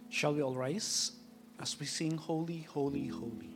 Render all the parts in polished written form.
Shall we all rise as we sing Holy, Holy, Holy?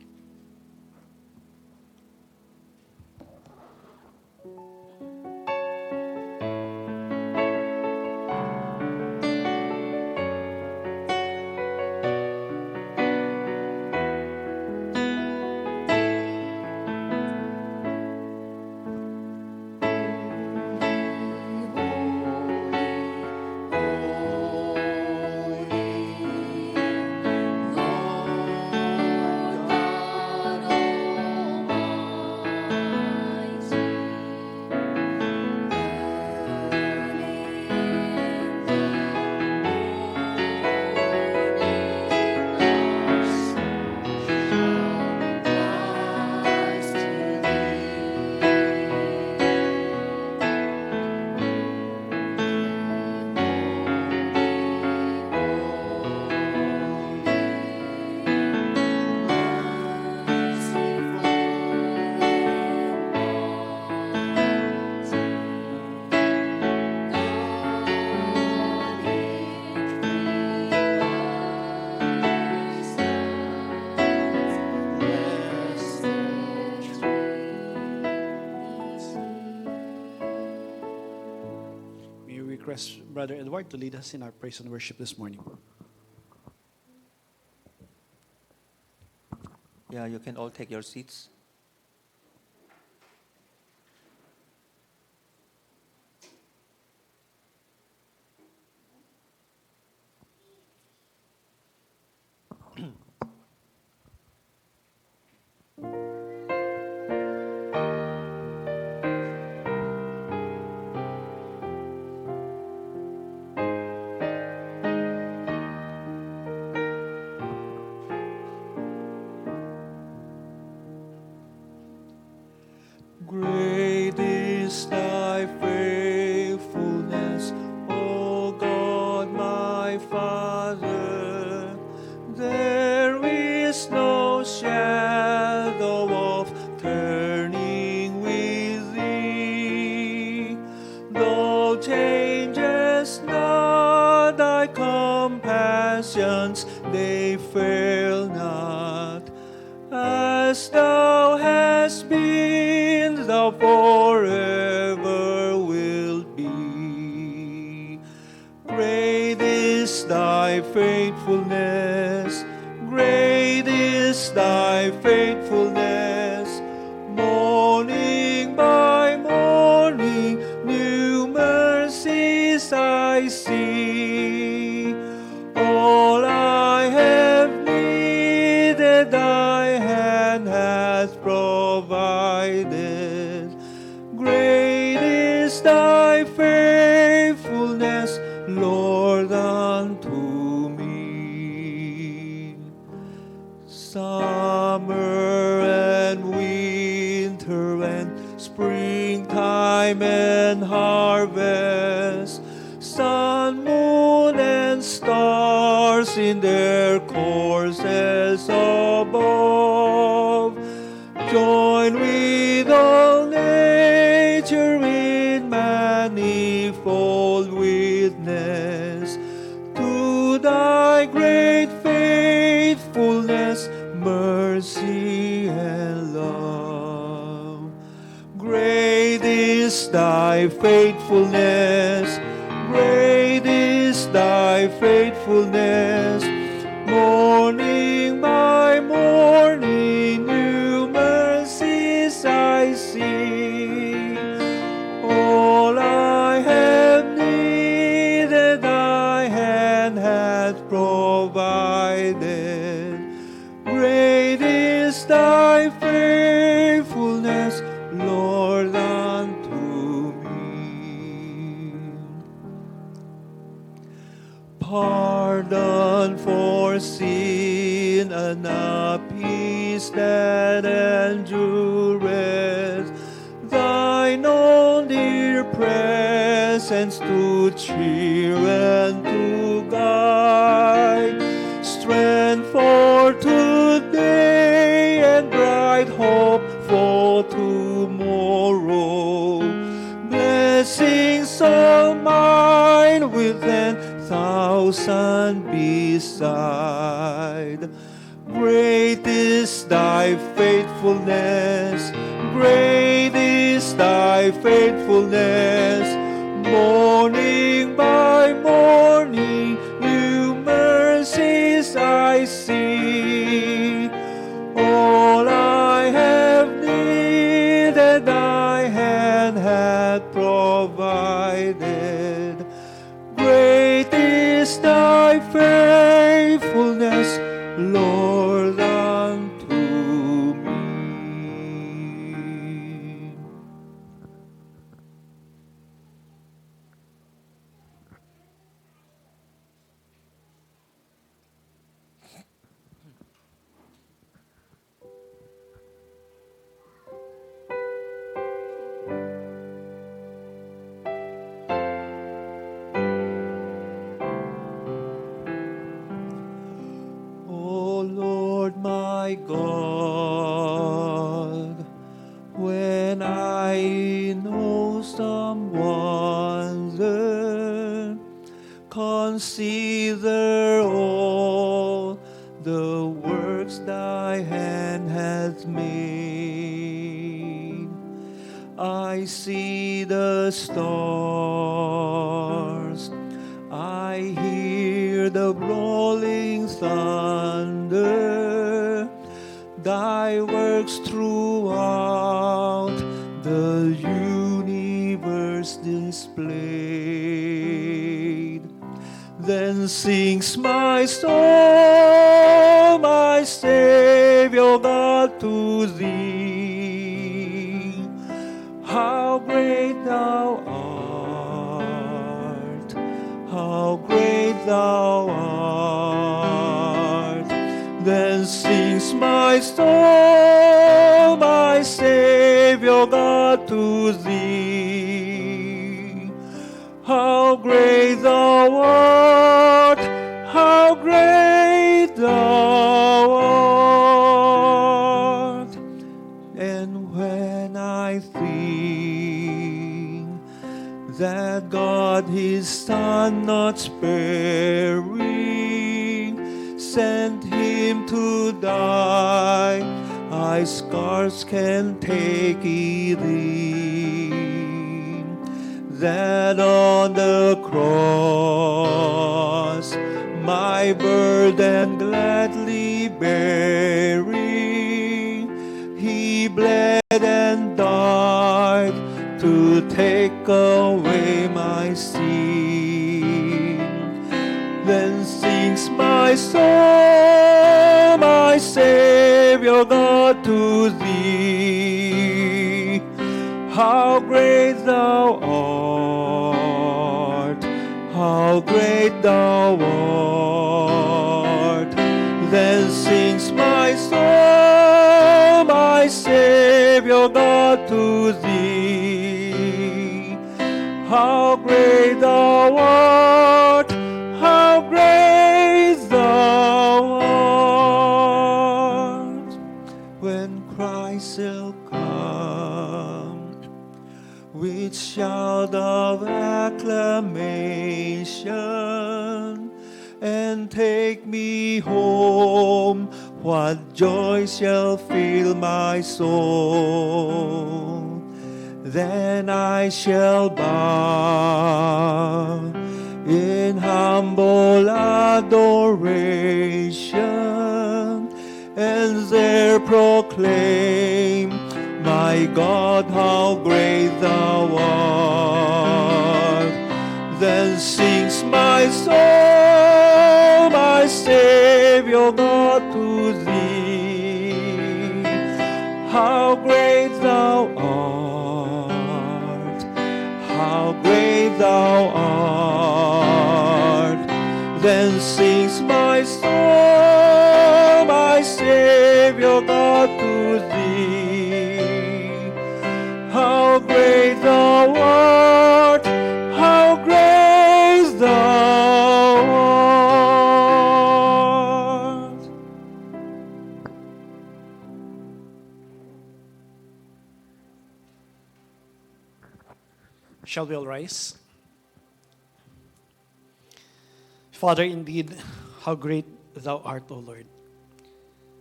We request Brother Edward to lead us in our praise and worship this morning. Yeah, you can all take your seats. Great is thy faithfulness, O God my Father. There is no shadow of turning with thee. Thou changest not thy compassions, they fail not. As thou hast been, thou forever wilt be. Great is thy faithfulness, great is thy faithfulness. Morning by morning, new mercies I see. All I have needed, thy hand hath provided. Great is thy faithfulness, Lord, unto me. Summer and winter and springtime and harvest, sun, moon, and stars in their courses above, join with all nature in manifold witness to thy great faithfulness, mercy, and love. thy faithfulness. Great is thy faithfulness. Morning by morning, new mercies I see. All I have needed, thy hand hath provided. Great is thy faithfulness, Lord, unto me. Pardon for sin and a peace that endureth. Thine own dear presence to cheer and to guide. Strength for today and bright hope for tomorrow. Blessings all mine with 10,000 beside. Great is thy faithfulness. Great is thy faithfulness. Morning by morning, new mercies I see. All I have needed, thy hand hath provided. Great is thy faithfulness, Lord, unto me. O Lord my God, when I in awesome wonder consider all the works thy hand hath made, I see the stars, I hear the rolling thunder, thy works throughout the universe displayed. Then sings my soul, my Savior God, to thee. How great thou art, how great thou art. Then sings my soul, my Savior God, to thee. How great thou art, how great thou art. And when I think that God his Son not sparing sent him to die, I scarce can take it in, that on the cross my burden gladly bearing, he bled and died to take away my sin. Then sings my soul, my Savior God, to thee. How great thou art, how great thou art. Then sings my soul, my Savior God, to thee. How great thou art, how great thou art. When Christ shall come with shout of acclamation and take me home, what joy shall fill my soul. then I shall bow in humble adoration, and there proclaim, my God, how great thou art. Then sings my soul, my Savior God, to thee. How great thou art, how great thou art. Then sings my soul, my Savior God, to thee. How great thou art, how great thou art. Shall we all rise? Father, indeed, how great thou art, O Lord.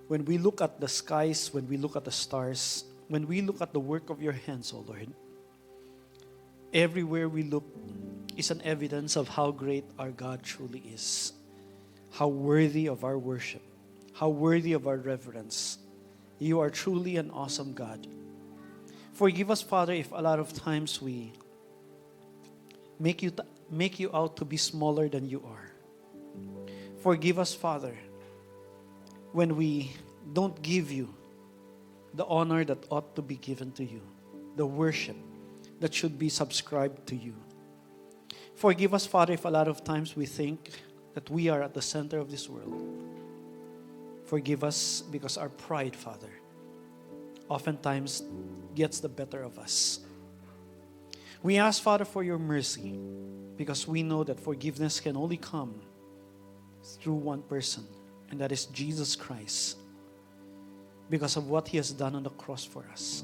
When we look at the skies, when we look at the stars, when we look at the work of your hands, O Lord, everywhere we look is an evidence of how great our God truly is, how worthy of our worship, how worthy of our reverence. You are truly an awesome God. Forgive us, Father, if a lot of times we make you out to be smaller than you are. Forgive us, Father, when we don't give you the honor that ought to be given to you, the worship that should be subscribed to you. Forgive us, Father, if a lot of times we think that we are at the center of this world. Forgive us because our pride, Father, oftentimes gets the better of us. We ask, Father, for your mercy because we know that forgiveness can only come through one person, and that is Jesus Christ, because of what he has done on the cross for us.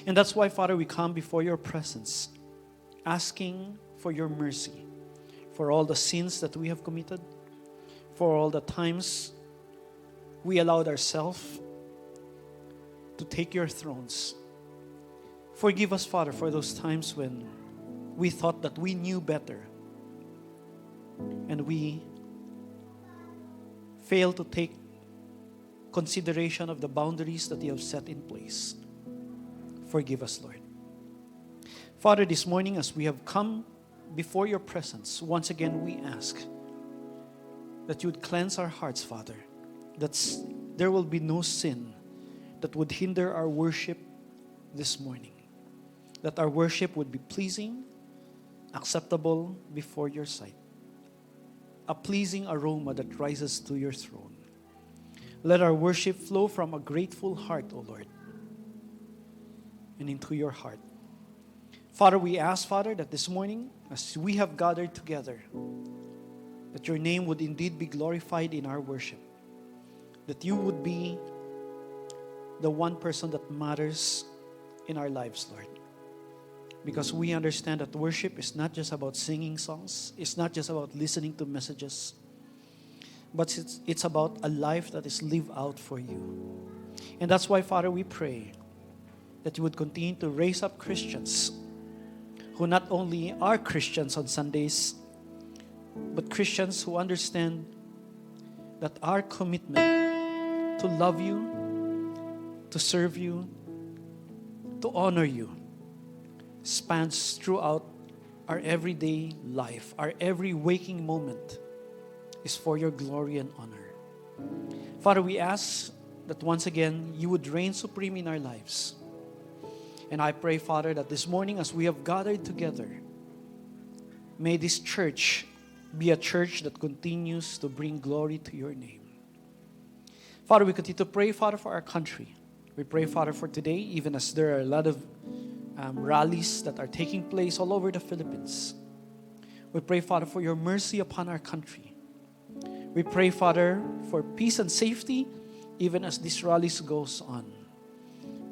And that's why, Father, we come before your presence, asking for your mercy for all the sins that we have committed, for all the times we allowed ourselves to take your thrones. Forgive us, Father, for those times when we thought that we knew better and we failed to take consideration of the boundaries that you have set in place. Forgive us, Lord. Father, this morning as we have come before your presence, once again we ask that you would cleanse our hearts, Father, that there will be no sin that would hinder our worship this morning, that our worship would be pleasing, acceptable before your sight, a pleasing aroma that rises to your throne. Let our worship flow from a grateful heart, O Lord, and into your heart. Father, we ask, Father, that this morning, as we have gathered together, that your name would indeed be glorified in our worship, that you would be the one person that matters in our lives, Lord. Because we understand that worship is not just about singing songs, it's not just about listening to messages, but it's about a life that is lived out for you. And that's why, Father, we pray that you would continue to raise up Christians who not only are Christians on Sundays, but Christians who understand that our commitment to love you, to serve you, to honor you, spans throughout our everyday life. Our every waking moment is for your glory and honor. Father, we ask that once again you would reign supreme in our lives. And I pray, Father, that this morning as we have gathered together, may this church be a church that continues to bring glory to your name. Father, we continue to pray, Father, for our country. We pray, Father, for today, even as there are a lot of rallies that are taking place all over the Philippines. We pray, Father, for your mercy upon our country. We pray, Father, for peace and safety, even as these rallies goes on.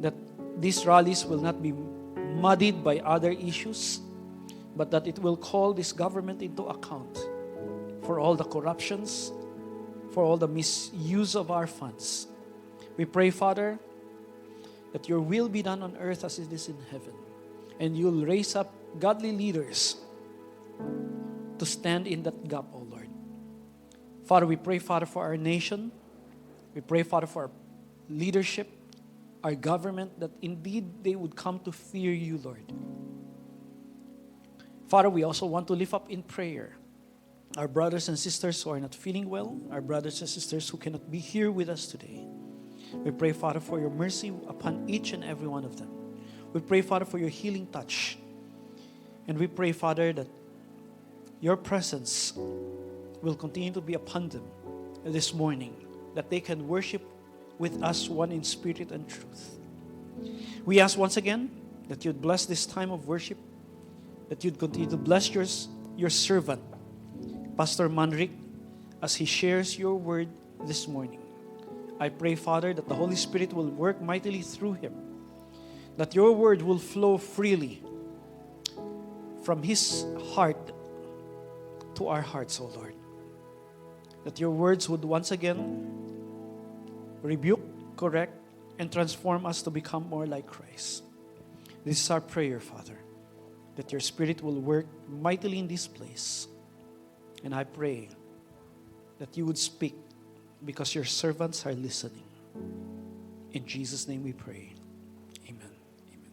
That these rallies will not be muddied by other issues, but that it will call this government into account for all the corruptions, for all the misuse of our funds. We pray, Father, that your will be done on earth as it is in heaven. and you'll raise up godly leaders to stand in that gap, O Lord. Father, we pray, Father, for our nation. We pray, Father, for our leadership, our government, that indeed they would come to fear you, Lord. Father, we also want to lift up in prayer our brothers and sisters who are not feeling well, our brothers and sisters who cannot be here with us today. We pray, Father, for your mercy upon each and every one of them. We pray, Father, for your healing touch. And we pray, Father, that your presence will continue to be upon them this morning, that they can worship with us one in spirit and truth. We ask once again that you'd bless this time of worship, that you'd continue to bless your servant, Pastor Manric, as he shares your word this morning. I pray, Father, that the Holy Spirit will work mightily through him, that your word will flow freely from his heart to our hearts, O Lord. That your words would once again rebuke, correct, and transform us to become more like Christ. This is our prayer, Father, that your Spirit will work mightily in this place. And I pray that you would speak because your servants are listening. In Jesus' name we pray. Amen. Amen.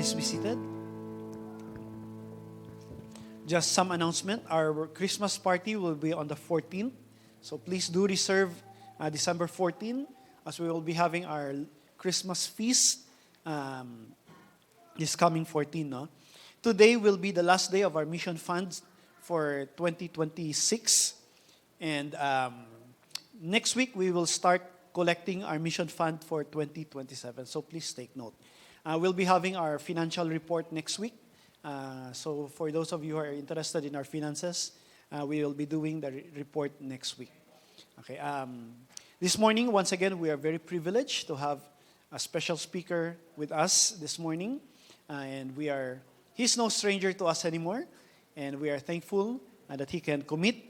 Please be seated. Just some announcement. Our Christmas party will be on the 14th. So please do reserve December 14 as we will be having our Christmas feast this coming 14. No? Today will be the last day of our mission funds for 2026. And next week we will start collecting our mission fund for 2027. So please take note. We'll be having our financial report next week. So for those of you who are interested in our finances, we will be doing the report next week. Okay. This morning, once again, we are very privileged to have a special speaker with us this morning. And he's no stranger to us anymore. And we are thankful that he can commit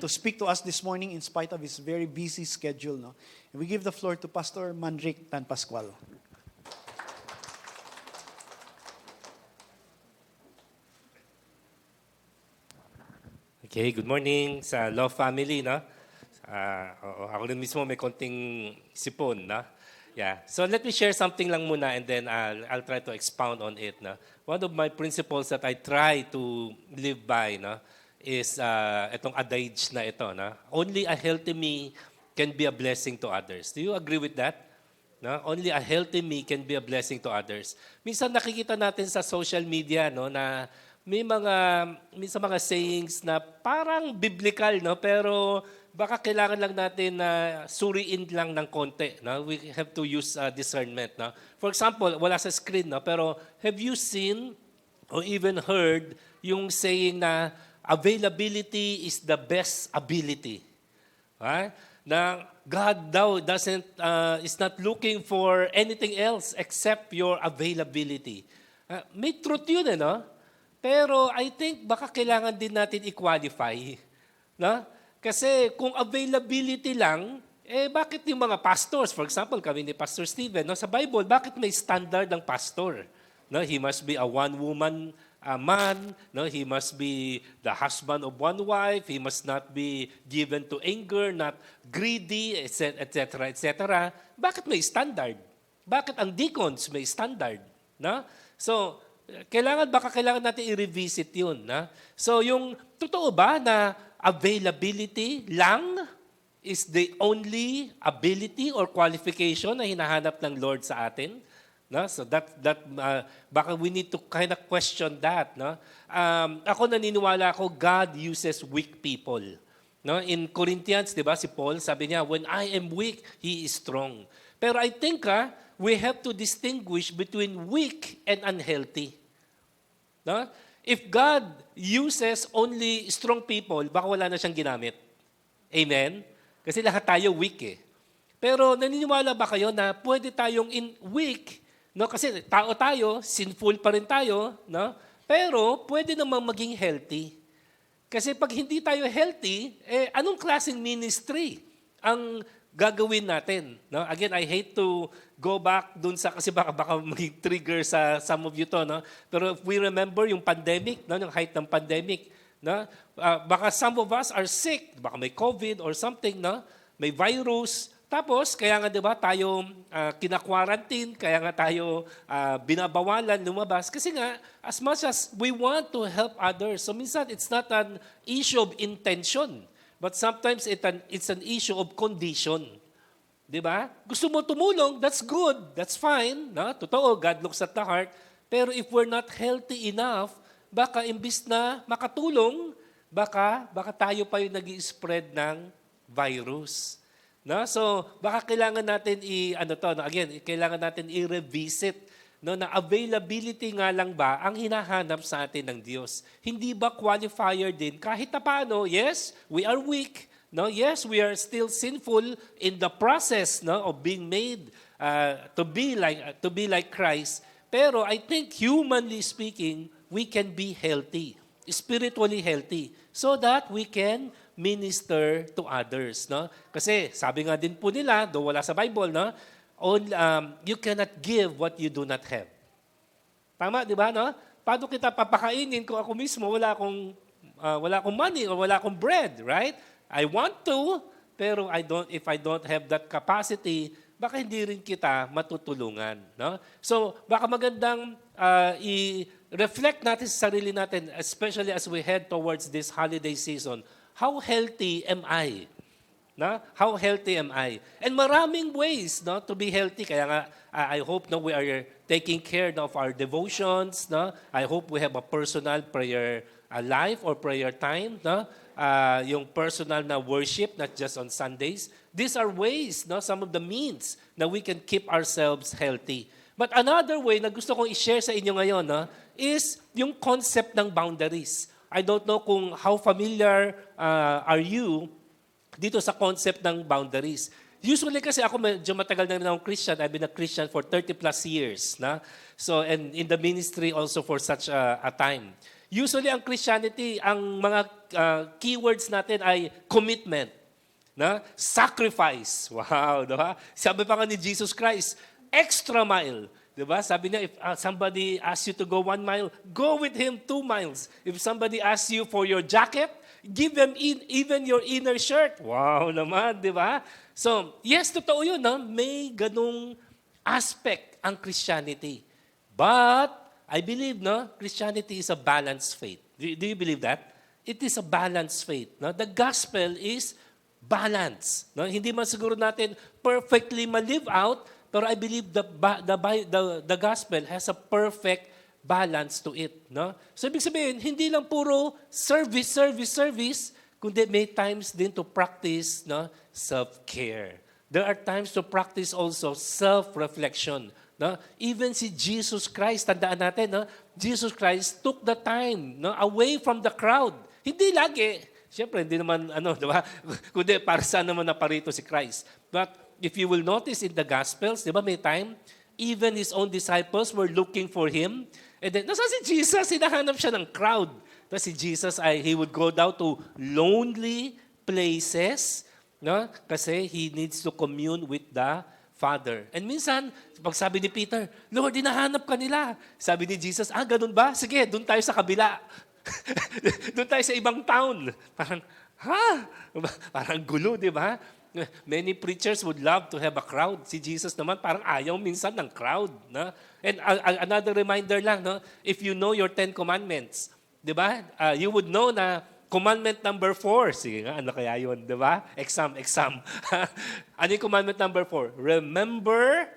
to speak to us this morning in spite of his very busy schedule. No? And we give the floor to Pastor Manric Tan Pascual. Okay, good morning sa Love Family, no? Ako rin mismo may konting sipon, no? Yeah. So let me share something lang muna and then I'll try to expound on it, no? One of my principles that I try to live by, no, is itong adage na ito, no? Only a healthy me can be a blessing to others. Do you agree with that? No? Only a healthy me can be a blessing to others. Minsan nakikita natin sa social media, no, na may mga sayings na parang biblical, no, pero baka kailangan lang natin na suriin lang ng konti, no? We have to use discernment, no? For example, wala sa screen, no, pero have you seen or even heard yung saying na availability is the best ability? Right? Na God daw is not looking for anything else except your availability. May truth yun, no? Pero I think baka kailangan din natin i-qualify No? Kasi kung availability lang, bakit yung mga pastors, for example, kami ni Pastor Steven, no, sa Bible, bakit may standard ng pastor? No, he must be a one-woman man. No, he must be the husband of one wife. He must not be given to anger, not greedy, etc., etc. Bakit may standard? Bakit ang deacons may standard? No? So, baka kailangan natin i-revisit yun. Na? So, yung totoo ba na availability lang is the only ability or qualification na hinahanap ng Lord sa atin? No? So baka we need to kind of question that. No? Ako naniniwala ako, God uses weak people. No? In Corinthians, di ba, si Paul, sabi niya, when I am weak, He is strong. Pero I think we have to distinguish between weak and unhealthy. No? If God uses only strong people, baka wala na siyang ginamit. Amen? Kasi lahat tayo weak eh. Pero naniniwala ba kayo na pwede tayong weak, no? Kasi tao tayo, sinful pa rin tayo, no? Pero pwede namang maging healthy. Kasi pag hindi tayo healthy, anong klaseng ministry ang gagawin natin? No? Again, I hate to go back dun sa, kasi baka maging trigger sa some of you to, no? Pero if we remember yung pandemic, no? Yung height ng pandemic, no? Baka some of us are sick, baka may COVID or something, no? May virus. Tapos, kaya nga 'di ba, tayo kina-quarantine, kaya nga tayo binabawalan lumabas kasi nga as much as we want to help others. So minsan it's not an issue of intention, but sometimes it's an issue of condition. 'Di ba? Gusto mo tumulong, that's good, that's fine, no? Totoo, God looks at the heart. Pero if we're not healthy enough, baka imbis na makatulong, baka tayo pa yung nag-i-spread ng virus. No? So, baka kailangan natin kailangan natin i-revisit, no, na availability nga lang ba ang hinahanap sa atin ng Diyos. Hindi ba qualifier din kahit na paano, yes, we are weak. No, yes, we are still sinful in the process, no, of being made to be like Christ. Pero I think humanly speaking, we can be healthy, spiritually healthy, so that we can minister to others, no? Kasi sabi nga din po nila, though wala sa Bible, no? You cannot give what you do not have. Tama, di ba, no? Paano kita papakainin kung ako mismo wala akong money or wala akong bread, right? I want to, pero if I don't have that capacity, baka hindi rin kita matutulungan, no? So, baka magandang i-reflect natin sa sarili natin, especially as we head towards this holiday season. How healthy am I? No? How healthy am I? And maraming ways, no, to be healthy. Kaya nga, I hope we are taking care of our devotions. No? I hope we have a personal prayer life or prayer time. No? Yung personal na worship, not just on Sundays. These are ways, no, some of the means na we can keep ourselves healthy. But another way na gusto kong i-share sa inyo ngayon, no, is yung concept ng boundaries. I don't know kung how familiar are you dito sa concept ng boundaries. Usually kasi ako medyo matagal na rin akong Christian. I've been a Christian for 30 plus years. Na? So, and in the ministry also for such a time. Usually ang Christianity, ang mga keywords natin ay commitment, na? Sacrifice. Wow, diba? Sabi pa nga ni Jesus Christ, extra mile. Diba? Sabi niya, if somebody asks you to go 1 mile, go with him 2 miles. If somebody asks you for your jacket, give them even your inner shirt. Wow naman, di ba? So, yes, totoo yun. No? May ganung aspect ang Christianity. But, I believe, no, Christianity is a balanced faith. Do you believe that? It is a balanced faith. No? The gospel is balance. No? Hindi man siguro natin perfectly ma-live out, pero I believe the gospel has a perfect balance to it. No? So ibig sabihin, hindi lang puro service, kundi may times din to practice, no, self-care. There are times to practice also self-reflection. No? Even si Jesus Christ, tandaan natin, no? Jesus Christ took the time, no, away from the crowd. Hindi lagi. Siyempre, hindi naman, di ba? Kundi para saan naman naparito si Christ. But if you will notice in the Gospels, di ba may time, even His own disciples were looking for Him. And then, nasaan si Jesus? Hinahanap siya ng crowd. Tapos si Jesus he would go down to lonely places, no? Kasi he needs to commune with the Father. And minsan, pag sabi ni Peter, Lord, hinahanap ka nila. Sabi ni Jesus, ganun ba? Sige, doon tayo sa kabila. Doon tayo sa ibang town. Parang, Parang gulo, di ba? Many preachers would love to have a crowd. Si Jesus naman parang ayaw minsan ng crowd. No? And another reminder lang, no? If you know your 10 commandments, di ba? You would know na commandment number 4. Sige nga, ano kaya yun, di ba? Exam. Ano yung commandment number 4? Remember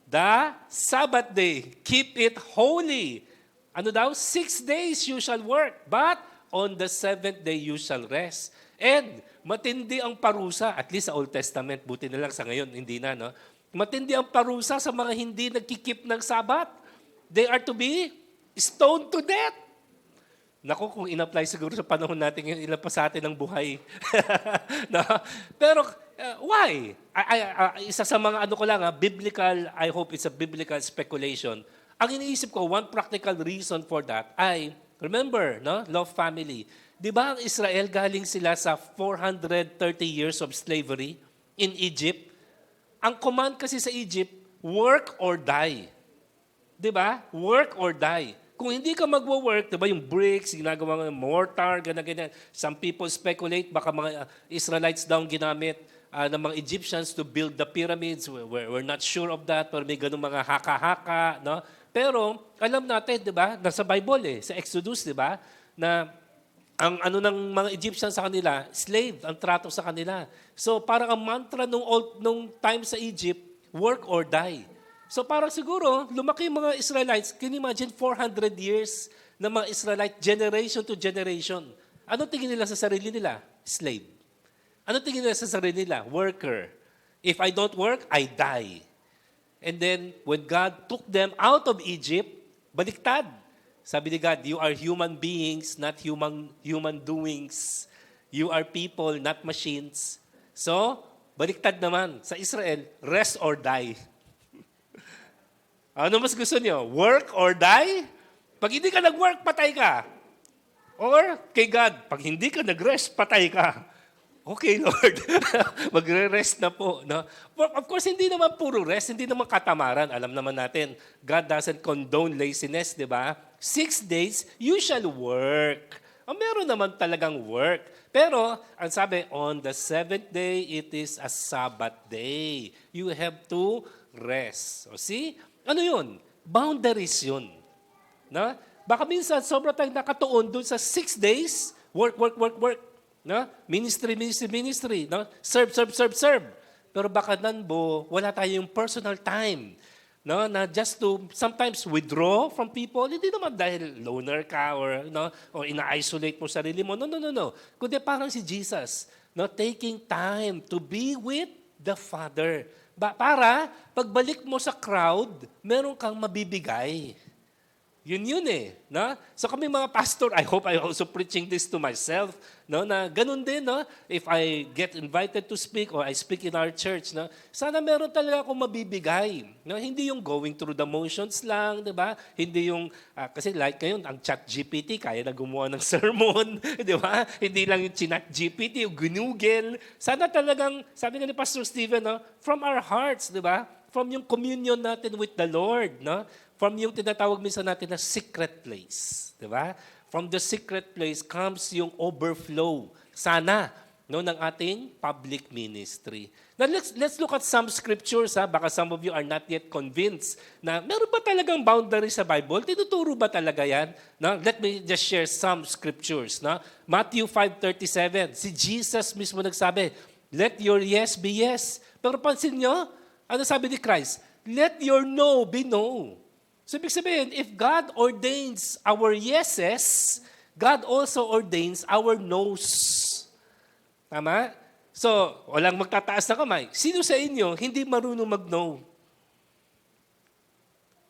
the Sabbath day. Keep it holy. Ano daw? 6 days you shall work, but on the 7th day you shall rest. And matindi ang parusa, at least sa Old Testament, buti na lang sa ngayon, hindi na, no? Matindi ang parusa sa mga hindi nagkikip ng Sabat. They are to be stoned to death. Naku, kung in-apply siguro sa panahon natin yun, ilan pa sa atin ang buhay. No? Pero, why? Isa sa mga ano ko lang, biblical, I hope it's a biblical speculation. Ang iniisip ko, one practical reason for that ay, remember, no? Love family. Di ba ang Israel galing sila sa 430 years of slavery in Egypt? Ang command kasi sa Egypt, work or die. Di ba? Work or die. Kung hindi ka magwo-work, di ba yung bricks, ginagawa ng mortar, ganyan. Some people speculate, baka mga Israelites daw ginamit ng mga Egyptians to build the pyramids. We're not sure of that, pero may ganung mga haka-haka. No? Pero alam natin, di ba, nasa Bible sa Exodus, di ba, na ang ano ng mga Egyptians sa kanila, slave, ang trato sa kanila. So parang ang mantra nung time sa Egypt, work or die. So parang siguro, lumaki yung mga Israelites, can you imagine 400 years na mga Israelite, generation to generation. Ano tingin nila sa sarili nila? Slave. Ano tingin nila sa sarili nila? Worker. If I don't work, I die. And then, when God took them out of Egypt, baliktad. Sabi ni God, you are human beings, not human doings. You are people, not machines. So, baliktad naman. Sa Israel, rest or die. Ano mas gusto niyo? Work or die? Pag hindi ka nag-work, patay ka. Or, kay God, pag hindi ka nag-rest, patay ka. Okay, Lord. Magre-rest na po. No? Of course, hindi naman puro rest, hindi naman katamaran. Alam naman natin, God doesn't condone laziness, di ba? 6 days, you shall work. Meron naman talagang work. Pero, ang sabi, on the 7th day, it is a Sabbath day. You have to rest. O see? Ano yun? Boundaries yun. No? Baka minsan, sobra tayong nakatuon dun sa 6 days, work. No? Ministry. No? Serve. Pero baka nanbo, wala tayong personal time. No? Na just to sometimes withdraw from people, hindi naman dahil loner ka or ina-isolate mo sarili mo. No. Kundi parang si Jesus, no? Taking time to be with the Father. Para pagbalik mo sa crowd, meron kang mabibigay. Yun no? So kami mga pastor, I hope I also preaching this to myself, no? Na ganun din, no? If I get invited to speak or I speak in our church, no? Sana meron talaga akong mabibigay, no? Hindi yung going through the motions lang, 'di ba? Hindi yung kasi like ngayon ang ChatGPT kaya na gumawa ng sermon, 'di ba? Hindi lang yung ChatGPT o Google. Sana talagang sabi nga ni Pastor Steven, no? From our hearts, 'di ba? From yung communion natin with the Lord, no? From yung tinatawag minsan natin na secret place. Di ba? From the secret place comes yung overflow. Sana, no, ng ating public ministry. Now, let's look at some scriptures. Baka some of you are not yet convinced na meron ba talagang boundary sa Bible? Tinuturo ba talaga yan? No? Let me just share some scriptures. No? Matthew 5:37. Si Jesus mismo nagsabi, let your yes be yes. Pero pansin nyo, ano sabi ni Christ? Let your no be no. So, ibig sabihin, if God ordains our yeses, God also ordains our no's. Tama? So, walang magtataas na kamay. Sino sa inyo hindi marunong mag-no?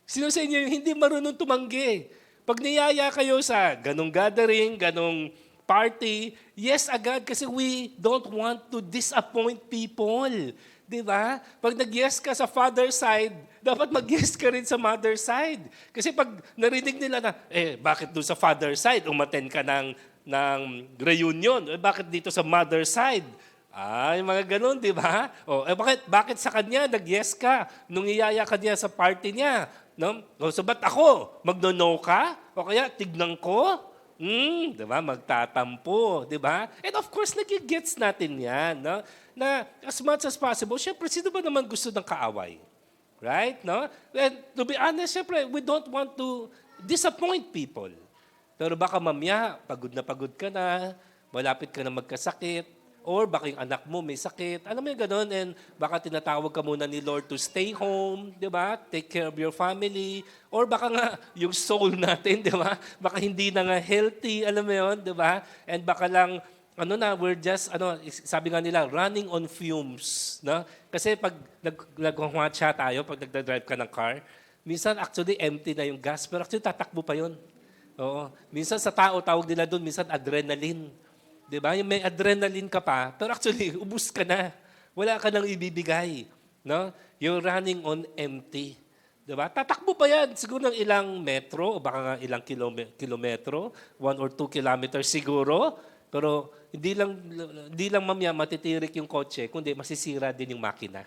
Sino sa inyo hindi marunong tumanggi? Pag niyaya kayo sa ganong gathering, ganong party, yes agad kasi we don't want to disappoint people. Di ba? Pag nag-yes ka sa father side, dapat mag-yes ka rin sa mother side. Kasi pag narinig nila na, bakit doon sa father side, umaten ka ng reunion? Bakit dito sa mother side? Yung mga ganun, di ba? Bakit sa kanya nag-yes ka nung iyaya ka niya sa party niya? No? So ba't ako? Magno-no ka? O kaya tignan ko? Di ba? Magtatampo, di ba? And of course, nagigets natin yan, no? Na as much as possible, syempre, sino ba naman gusto ng kaaway? Right? No? And to be honest, syempre, we don't want to disappoint people. Pero baka mamaya, pagod ka na, malapit ka na magkasakit, or baka yung anak mo may sakit. Alam mo yung ganun, and baka tinatawag ka muna ni Lord to stay home, di ba? Take care of your family. Or baka nga yung soul natin, di ba? Baka hindi na nga healthy, alam mo yun, di ba? And baka lang, we're just, sabi nga nila, running on fumes. No? Kasi pag nag-watcha tayo, pag nagdadrive ka ng car, minsan actually empty na yung gas, pero actually tatakbo pa yun. Oo. Minsan sa tao, tawag nila doon, minsan adrenaline. Diba? Yung may adrenaline ka pa, pero actually, ubus ka na. Wala ka nang ibibigay. No? You're running on empty. Diba? Tatakbo pa yan. Siguro ng ilang metro, o baka nga ilang kilometro, 1 or 2 kilometers siguro. Pero hindi lang mamaya matitirik yung kotse, kundi masisira din yung makina.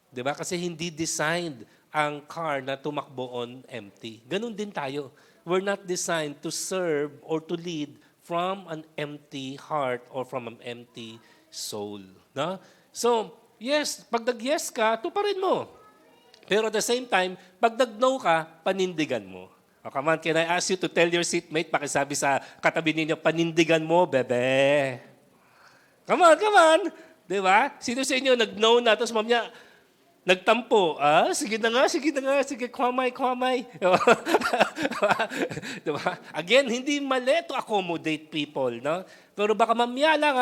Diba? Kasi hindi designed ang car na tumakbo on empty. Ganun din tayo. We're not designed to serve or to lead from an empty heart or from an empty soul. No? So, yes, pag nag-yes ka, tuparin mo. Pero at the same time, pag nag-no ka, panindigan mo. Oh, come on, can I ask you to tell your seatmate, pakisabi sa katabi ninyo, panindigan mo, bebe. Come on. Di ba? Sino sa inyo nag-no na, tapos mamaya, nagtampo. Sige na nga. Sige, kwamay. Diba? Again, hindi mali to accommodate people. No? Pero baka mamaya lang,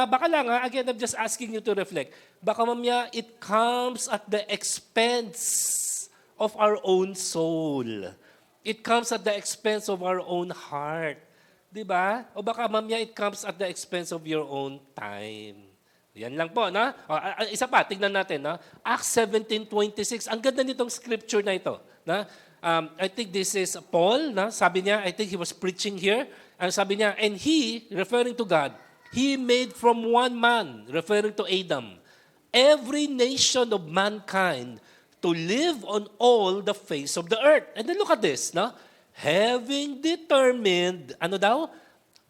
again, I'm just asking you to reflect. Baka mamaya, it comes at the expense of our own soul. It comes at the expense of our own heart. Diba? O baka mamaya, it comes at the expense of your own time. Yan lang po, no? Isa pa, tignan natin, no? Acts 17:26. Ang ganda nitong scripture na ito, no? I think this is Paul, no? Sabi niya, I think he was preaching here. And sabi niya, and he, referring to God, he made from one man, referring to Adam, every nation of mankind to live on all the face of the earth. And then look at this, no? Having determined,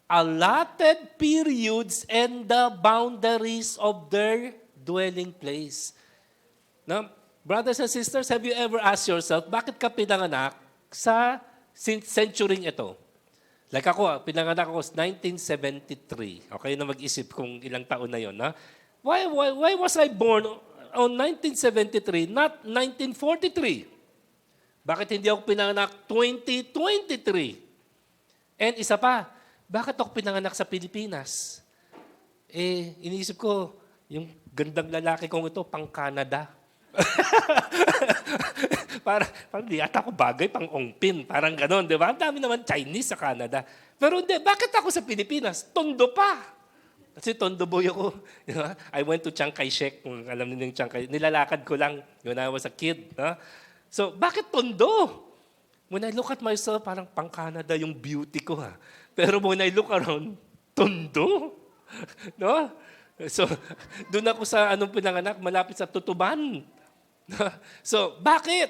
allotted periods and the boundaries of their dwelling place. Now, brothers and sisters, have you ever asked yourself, bakit ka pinanganak sa century ito? Like ako, pinanganak ako 1973. Okay na mag-isip kung ilang taon na yon. Why was I born on 1973, not 1943? Bakit hindi ako pinanganak 2023? And isa pa, bakit ako pinanganak sa Pilipinas? Iniisip ko, yung gandang lalaki kong ito, pang Canada. parang di ata ako bagay, pang ongpin. Parang ganon, di ba? Ang dami naman Chinese sa Canada. Pero hindi, bakit ako sa Pilipinas? Tondo pa. Kasi tondo boy ako. Diba? I went to Chiang Kai-shek. Kung alam niyo yung Chiang Kai, nilalakad ko lang when I was a kid. So, bakit tondo? When I look at myself, parang pang Canada yung beauty ko. Pero when I look around, tondo. No? So, doon ako sa pinanganak, malapit sa Tutuban. So, bakit?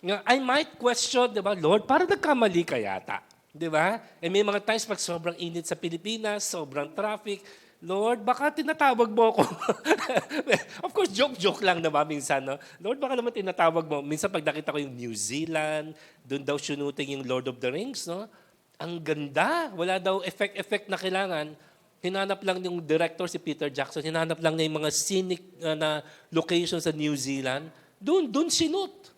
I might question, di ba, Lord, parang nagkamali ka yata. Di ba? And may mga times pag sobrang init sa Pilipinas, sobrang traffic, Lord, baka tinatawag mo ako. Of course, joke lang naman minsan. No? Lord, baka naman tinatawag mo. Minsan pag nakita ko yung New Zealand, doon daw shooting yung Lord of the Rings, no? Ang ganda. Wala daw effect na kailangan. Hinanap lang yung director, si Peter Jackson, hinanap lang niya yung mga scenic na locations sa New Zealand. Doon sinut.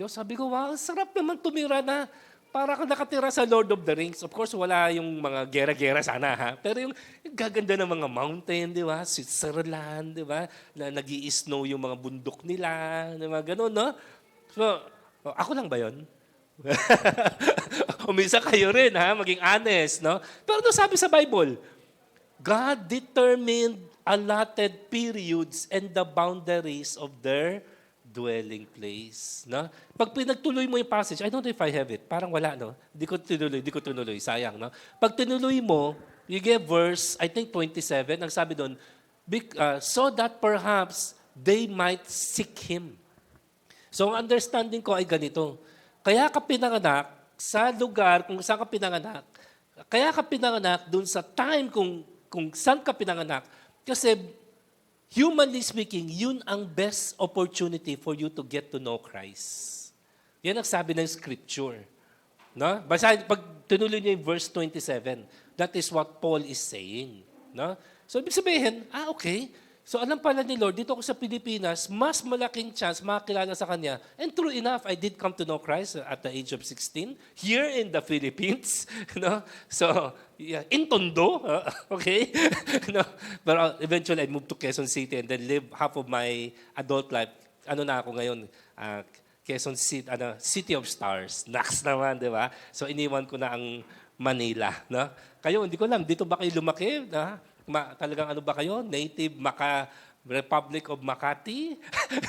Sabi ko, wow, sarap naman tumira na. Para ka nakatira sa Lord of the Rings. Of course, wala yung mga gera-gera sana, ha? Pero yung gaganda ng mga mountain, di ba? Switzerland, di ba? Na nag-i-snow yung mga bundok nila, di ba? Ganun, no? So, ako lang ba yun? Umisa kayo rin, ha? Maging honest, no? Pero doon sabi sa Bible, God determined allotted periods and the boundaries of their dwelling place. No? Pag pinagtuloy mo yung passage, I don't know if I have it. Parang wala, no? Di ko tinuloy. Sayang, no? Pag tinuloy mo, you get verse, I think 27, ang sabi doon, so that perhaps they might seek Him. So, ang understanding ko ay ganito. Kaya ka pinanganak sa lugar kung saan ka pinanganak. Kaya ka pinanganak dun sa time kung saan ka pinanganak. Kasi, humanly speaking, yun ang best opportunity for you to get to know Christ. Yan ang sabi ng Scripture. No? Basahin, pag tinuloy niyo yung verse 27, that is what Paul is saying. No? So, ibig sabihin, okay. So, alam pala ni Lord, dito ako sa Pilipinas, mas malaking chance makakilala sa Kanya. And true enough, I did come to know Christ at the age of 16, here in the Philippines. No? So, yeah, in Tondo, okay? No? But eventually, I moved to Quezon City and then lived half of my adult life. Ano na ako ngayon? Quezon City, City of Stars. Next naman, di ba? So, iniwan ko na ang Manila. No? Kayo, hindi ko alam, dito ba kayo lumaki? Talagang ano ba kayo? Native Republic of Makati?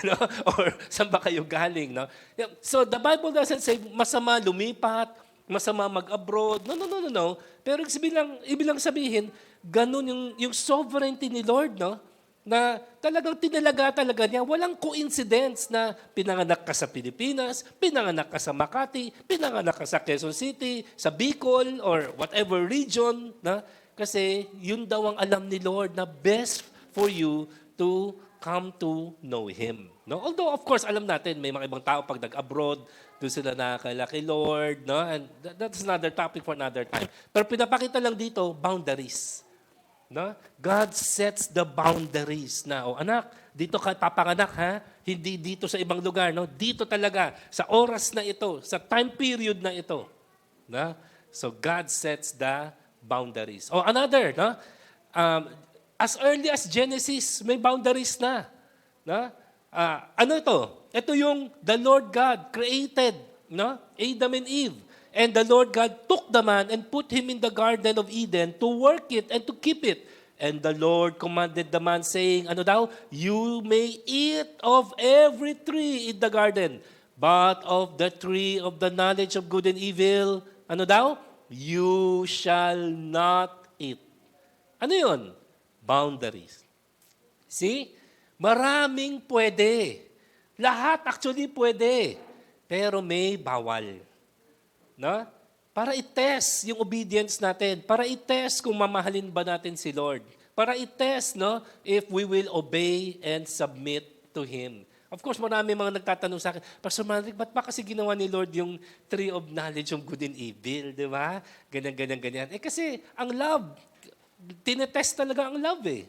No? Or saan ba kayo galing? No? So the Bible doesn't say masama lumipat, masama mag-abroad. No. Pero ibig lang sabihin, ganun yung sovereignty ni Lord, no? Na talagang tinalaga talaga niya. Walang coincidence na pinanganak ka sa Pilipinas, pinanganak ka sa Makati, pinanganak ka sa Quezon City, sa Bicol, or whatever region, na kasi yun daw ang alam ni Lord na best for you to come to know Him. No? Although, of course, alam natin, may mga ibang tao pag nag-abroad, doon sila nakakala kay Lord. No? And that's another topic for another time. Pero pinapakita lang dito, boundaries. No? God sets the boundaries na, anak, dito ka papanganak, ha? Hindi dito sa ibang lugar. No? Dito talaga, sa oras na ito, sa time period na ito. No? So, God sets the boundaries. Another, no? As early as Genesis, may boundaries na. No? Ano ito? Ito yung the Lord God created, no? Adam and Eve. And the Lord God took the man and put him in the Garden of Eden to work it and to keep it. And the Lord commanded the man saying, ano daw? You may eat of every tree in the garden, but of the tree of the knowledge of good and evil, ano daw? You shall not eat. Ano yun? Boundaries. See? Maraming pwede. Lahat actually pwede. Pero may bawal. No? Para i-test yung obedience natin. Para i-test kung mamahalin ba natin si Lord. Para i-test, no, if we will obey and submit to Him. Of course, marami mga nagtatanong sa akin, Pastor Manric, ba't ba kasi ginawa ni Lord yung tree of knowledge of good and evil? Di ba? Ganyan. Kasi ang love, tinetest talaga ang love eh.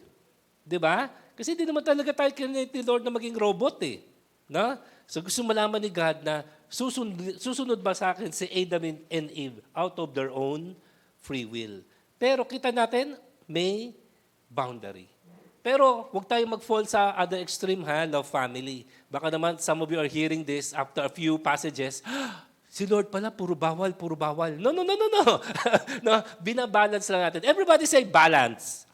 Di ba? Kasi di naman talaga tayo kinit ni Lord na maging robot eh. No? So gusto malaman ni God na susunod ba sa akin si Adam and Eve out of their own free will. Pero kita natin, may boundary. Pero huwag tayong mag-fall sa other extreme, ha, love family. Baka naman some of you are hearing this after a few passages, si Lord pala, puro bawal. No. No, binabalance lang natin. Everybody say balance.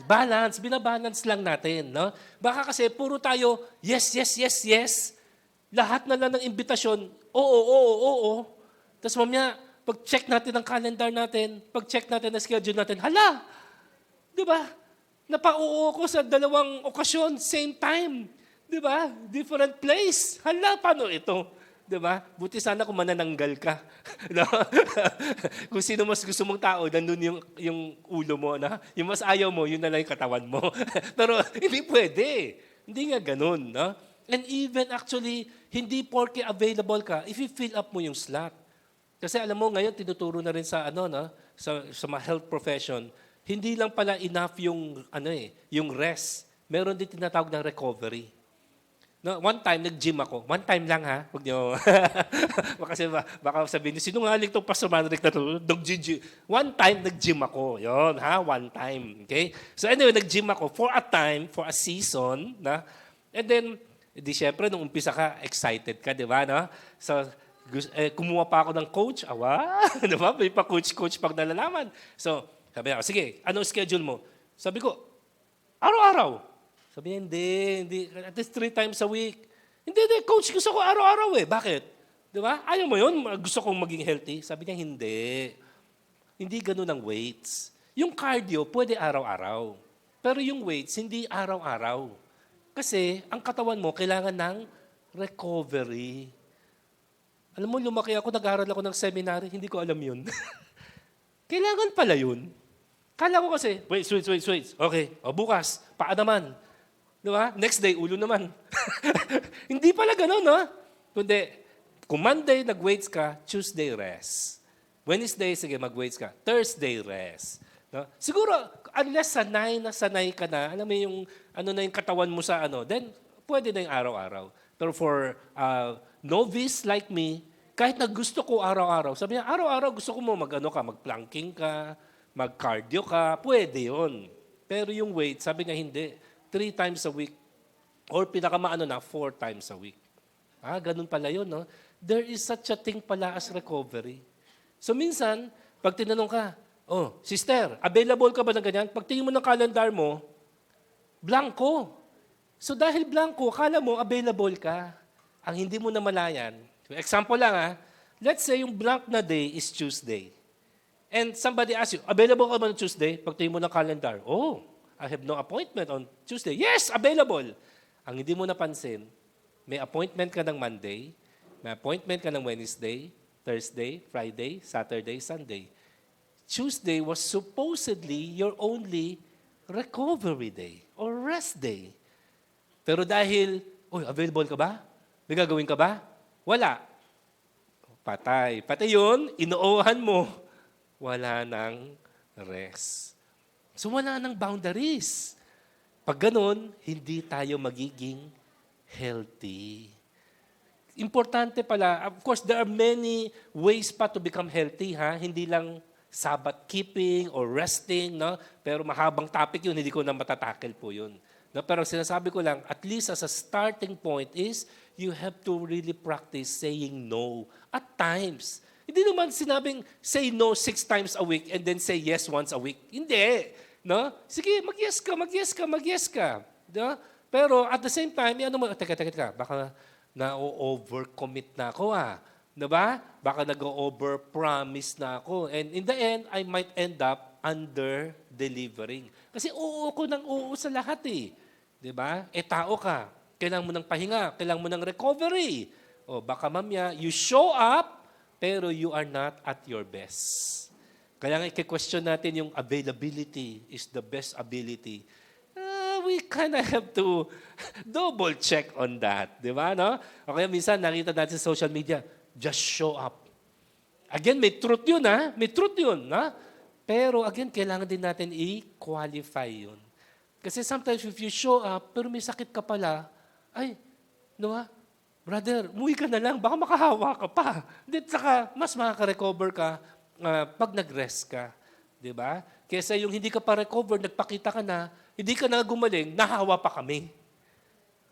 Balance, binabalance lang natin. No? Baka kasi puro tayo, yes. Lahat na lang ng imbitasyon, oo. Tapos mamaya, pag-check natin ang calendar natin, pag-check natin ang schedule natin, hala, di ba? Napauo ko sa dalawang okasyon, same time. Di ba? Different place. Hala, paano ito? Di ba? Buti sana kung manananggal ka. No? Kung sino mas gusto mong tao, nandun yung ulo mo. Na? Yung mas ayaw mo, yun na lang yung katawan mo. Pero hindi pwede. Hindi nga ganun. No? And even actually, hindi porke available ka, if you fill up mo yung slot. Kasi alam mo, ngayon tinuturo na rin sa sa mga health profession, hindi lang pala enough yung rest. Meron din tinatawag ng recovery. No, one time nag-gym ako. One time lang ha. Huwag niyo. Kasi baka sabihin niyo, sinungaling tong Pastor Manric na to. One time nag-gym ako. Yon, ha? One time. Okay? So anyway, nag-gym ako for a season. Na? And then, syempre, nung umpisa ka, excited ka, di ba? No? So, kumuha pa ako ng coach. Di ba? May pa coach pag nalalaman. So, sabi ako, sige, anong schedule mo? Sabi ko, Araw-araw. Sabi niya, hindi. At least 3 times a week. Hindi, coach, gusto ko araw-araw eh. Bakit? Di ba? Ayaw mo yun? Gusto kong maging healthy? Sabi niya, hindi. Hindi ganun ang weights. Yung cardio, pwede araw-araw. Pero yung weights, hindi araw-araw. Kasi ang katawan mo, kailangan ng recovery. Alam mo, lumaki ako, nag-aaral ako ng seminary, hindi ko alam yun. Kailangan pala yun. Kala ko kasi, wait. Okay, bukas, paa naman. Di ba? Next day, ulo naman. Hindi pala ganun, no? Kundi, kung Monday, nag-weights ka, Tuesday, rest. Wednesday, sige, mag-weights ka. Thursday, rest. No? Siguro, unless sanay ka na, alam mo yung, ano na yung katawan mo sa then, pwede na yung araw-araw. Pero for novice like me, kahit na gusto ko araw-araw, sabi niya, araw-araw gusto ko mo mag-planking ka, mag-cardio ka, pwede yun. Pero yung weight, sabi niya hindi. 3 times a week. Or 4 times a week. Ganun pala yun, no? There is such a thing pala as recovery. So minsan, pag tinanong ka, sister, available ka ba ng ganyan? Pag tingin mo ng calendar mo, blanco. So dahil blanco, kala mo available ka. Ang hindi mo na malayan, example lang let's say yung blank na day is Tuesday. And somebody asks you, available ka ba on Tuesday? Pag tingin mo ng calendar, I have no appointment on Tuesday. Yes, available. Ang hindi mo napansin, may appointment ka ng Monday, may appointment ka ng Wednesday, Thursday, Friday, Saturday, Sunday. Tuesday was supposedly your only recovery day or rest day. Pero dahil, available ka ba? May gagawin ka ba? Wala. Patay. Pati yun, inoohan mo. Wala nang rest. So wala nang boundaries. Pag ganun, hindi tayo magiging healthy. Importante pala, of course, there are many ways pa to become healthy. Hindi lang Sabbath keeping or resting, no? Pero mahabang topic yun, hindi ko na matatakel po yun. No? Pero sinasabi ko lang, at least as a starting point is, you have to really practice saying no at times. Hindi naman sinabing say no 6 times a week and then say yes once a week. Hindi. No? Sige, mag-yes ka. No? Pero at the same time, teka, baka na-overcommit na ako Diba? Baka nag-over-promise na ako. And in the end, I might end up under-delivering. Kasi oo ko ng oo sa lahat Diba? Tao ka. Kailangan mo ng pahinga. Kailangan mo ng recovery. Baka mamaya, you show up, pero you are not at your best. Kaya nga, i-question natin yung availability is the best ability. We kind of have to double check on that. Diba? No? O kaya minsan, nakita natin sa social media, just show up. Again, may truth yun May truth yun Pero again, kailangan din natin i-qualify yun. Kasi sometimes if you show up, pero may sakit ka pala, brother, umuwi ka na lang, baka makahawa ka pa. Saka mas makaka-recover ka pag nag-rest ka. Diba? Kesa yung hindi ka pa recover, nagpakita ka na, hindi ka na gumaling, nahawa pa kami.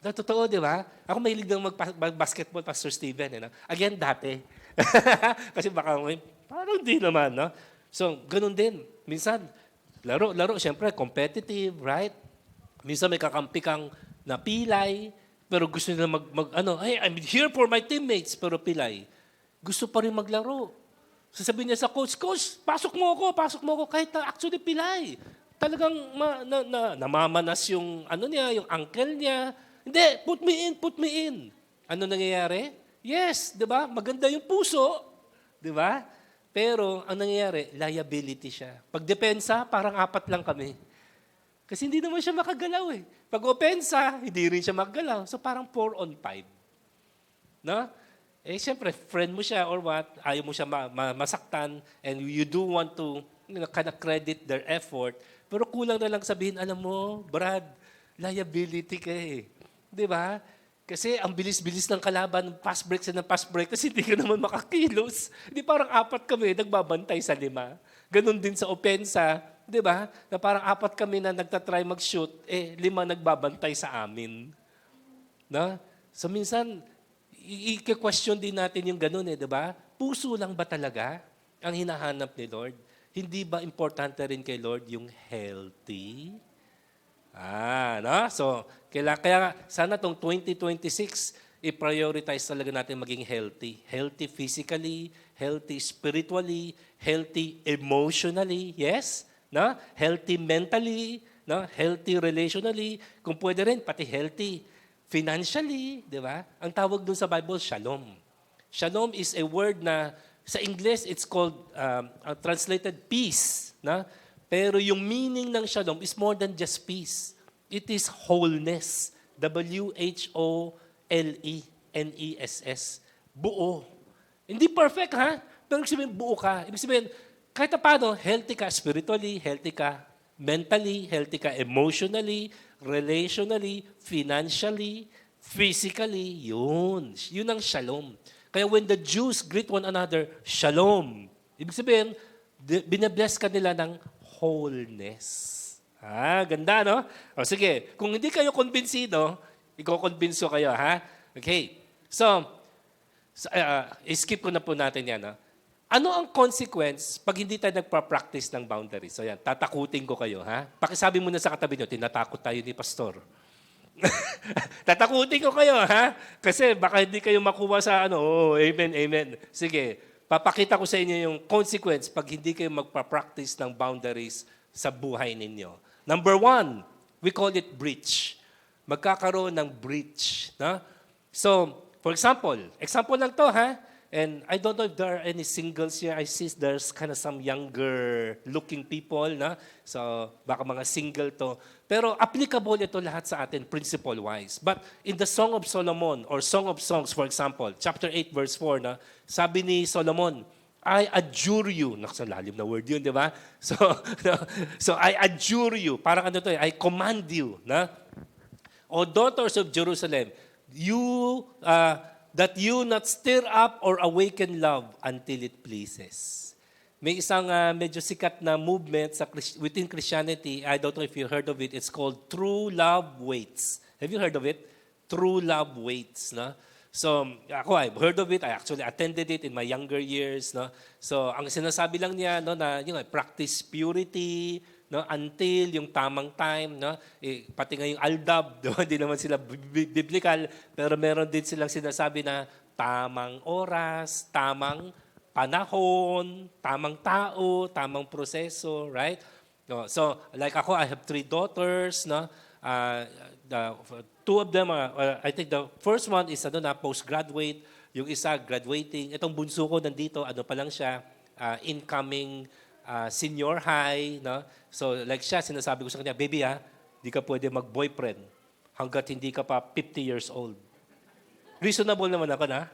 Totoo, di ba? Ako mahilig ng mag-basketball, Pastor Steven. Again, dati. Kasi baka, parang di naman. No? So, ganun din. Minsan, laro, syempre, competitive, right? Minsan may kakampi kang napilay, pero gusto nila hey, I'm here for my teammates, pero pilay. Gusto pa rin maglaro. Sasabihin niya sa coach, pasok mo ako, kahit na actually pilay. Talagang namamanas yung yung uncle niya. Hindi, put me in. Ano nangyayari? Yes, di ba? Maganda yung puso. Di ba? Pero ang nangyayari, liability siya. Pag depensa, parang 4 lang kami. Kasi hindi naman siya makagalaw Pag opensa, hindi rin siya makagalaw. So parang 4 on 5. No? Siyempre, friend mo siya or what, ayaw mo siya masaktan and you do want to kind of credit their effort. Pero kulang na lang sabihin, alam mo, Brad, liability ka Di ba? Kasi ang bilis-bilis ng kalaban, pass break kasi hindi ka naman makakilos. Hindi parang 4 kami, nagbabantay sa 5. Ganon din sa opensa, di ba? Na parang 4 kami na nagtatry mag-shoot, 5 nagbabantay sa amin. No? So minsan, i-question din natin yung ganon di ba? Puso lang ba talaga ang hinahanap ni Lord? Hindi ba importante rin kay Lord yung healthy? No? So, kaya sana tong 2026, i-prioritize talaga natin maging healthy. Healthy physically, healthy spiritually, healthy emotionally, yes? No? Healthy mentally, no? Healthy relationally, kung pwede rin, pati healthy financially, di ba? Ang tawag dun sa Bible, shalom. Shalom is a word na sa English, it's called translated peace. Na? Pero yung meaning ng shalom is more than just peace. It is wholeness. WHOLENESS. Buo. Hindi perfect, ha? Pero ibig sabihin, buo ka. Ibig sabihin, kahit na paano, healthy ka spiritually, healthy ka mentally, healthy ka emotionally, relationally, financially, physically. Yun. Yun ang shalom. Kaya when the Jews greet one another, shalom. Ibig sabihin, binabless ka nila ng wholeness. Ganda, no? O sige, kung hindi kayo konbinsido, iko-convince ko kayo, ha? Okay. So skip ko na po natin yan, ha? Ano ang consequence pag hindi tayo nagpa-practice ng boundaries? So yan, tatakutin ko kayo, ha? Pakisabi muna sa katabi nyo, tinatakot tayo ni Pastor. Tatakutin ko kayo, ha? Kasi baka hindi kayo makuha sa amen, amen. Sige, papakita ko sa inyo yung consequence pag hindi kayo magpa-practice ng boundaries sa buhay ninyo. Number 1, we call it breach. Magkakaroon ng breach. No? So, for example lang to, ha? And I don't know if there are any singles here. I see there's kind of some younger looking people. Na? So, baka mga single to. Pero applicable ito lahat sa atin, principle-wise. But in the Song of Solomon, or Song of Songs, for example, chapter 8, verse 4, na, sabi ni Solomon, I adjure you. Lalim na word yun, di ba? So I adjure you. Parang ano to, I command you. Na? O daughters of Jerusalem, that you not stir up or awaken love until it pleases. May isang medyo sikat na movement within Christianity. I don't know if you heard of it. It's called True Love Waits. Have you heard of it? True Love Waits. No? So, I've heard of it. I actually attended it in my younger years. No? So, ang sinasabi lang niya, no, na practice purity, no, until yung tamang time, no? Pati nga yung aldab, no? Hindi naman sila biblical, pero meron din silang sinasabi na tamang oras, tamang panahon, tamang tao, tamang proseso, right? No, so, like ako, I have 3 daughters, no? Two of them are, I think the first one is postgraduate, yung isa graduating. Itong bunso ko nandito, pa lang siya, incoming senior high, no? So like siya, sinasabi ko sa kanya, baby di ka pwede mag-boyfriend hanggat hindi ka pa 50 years old. Reasonable naman ako na.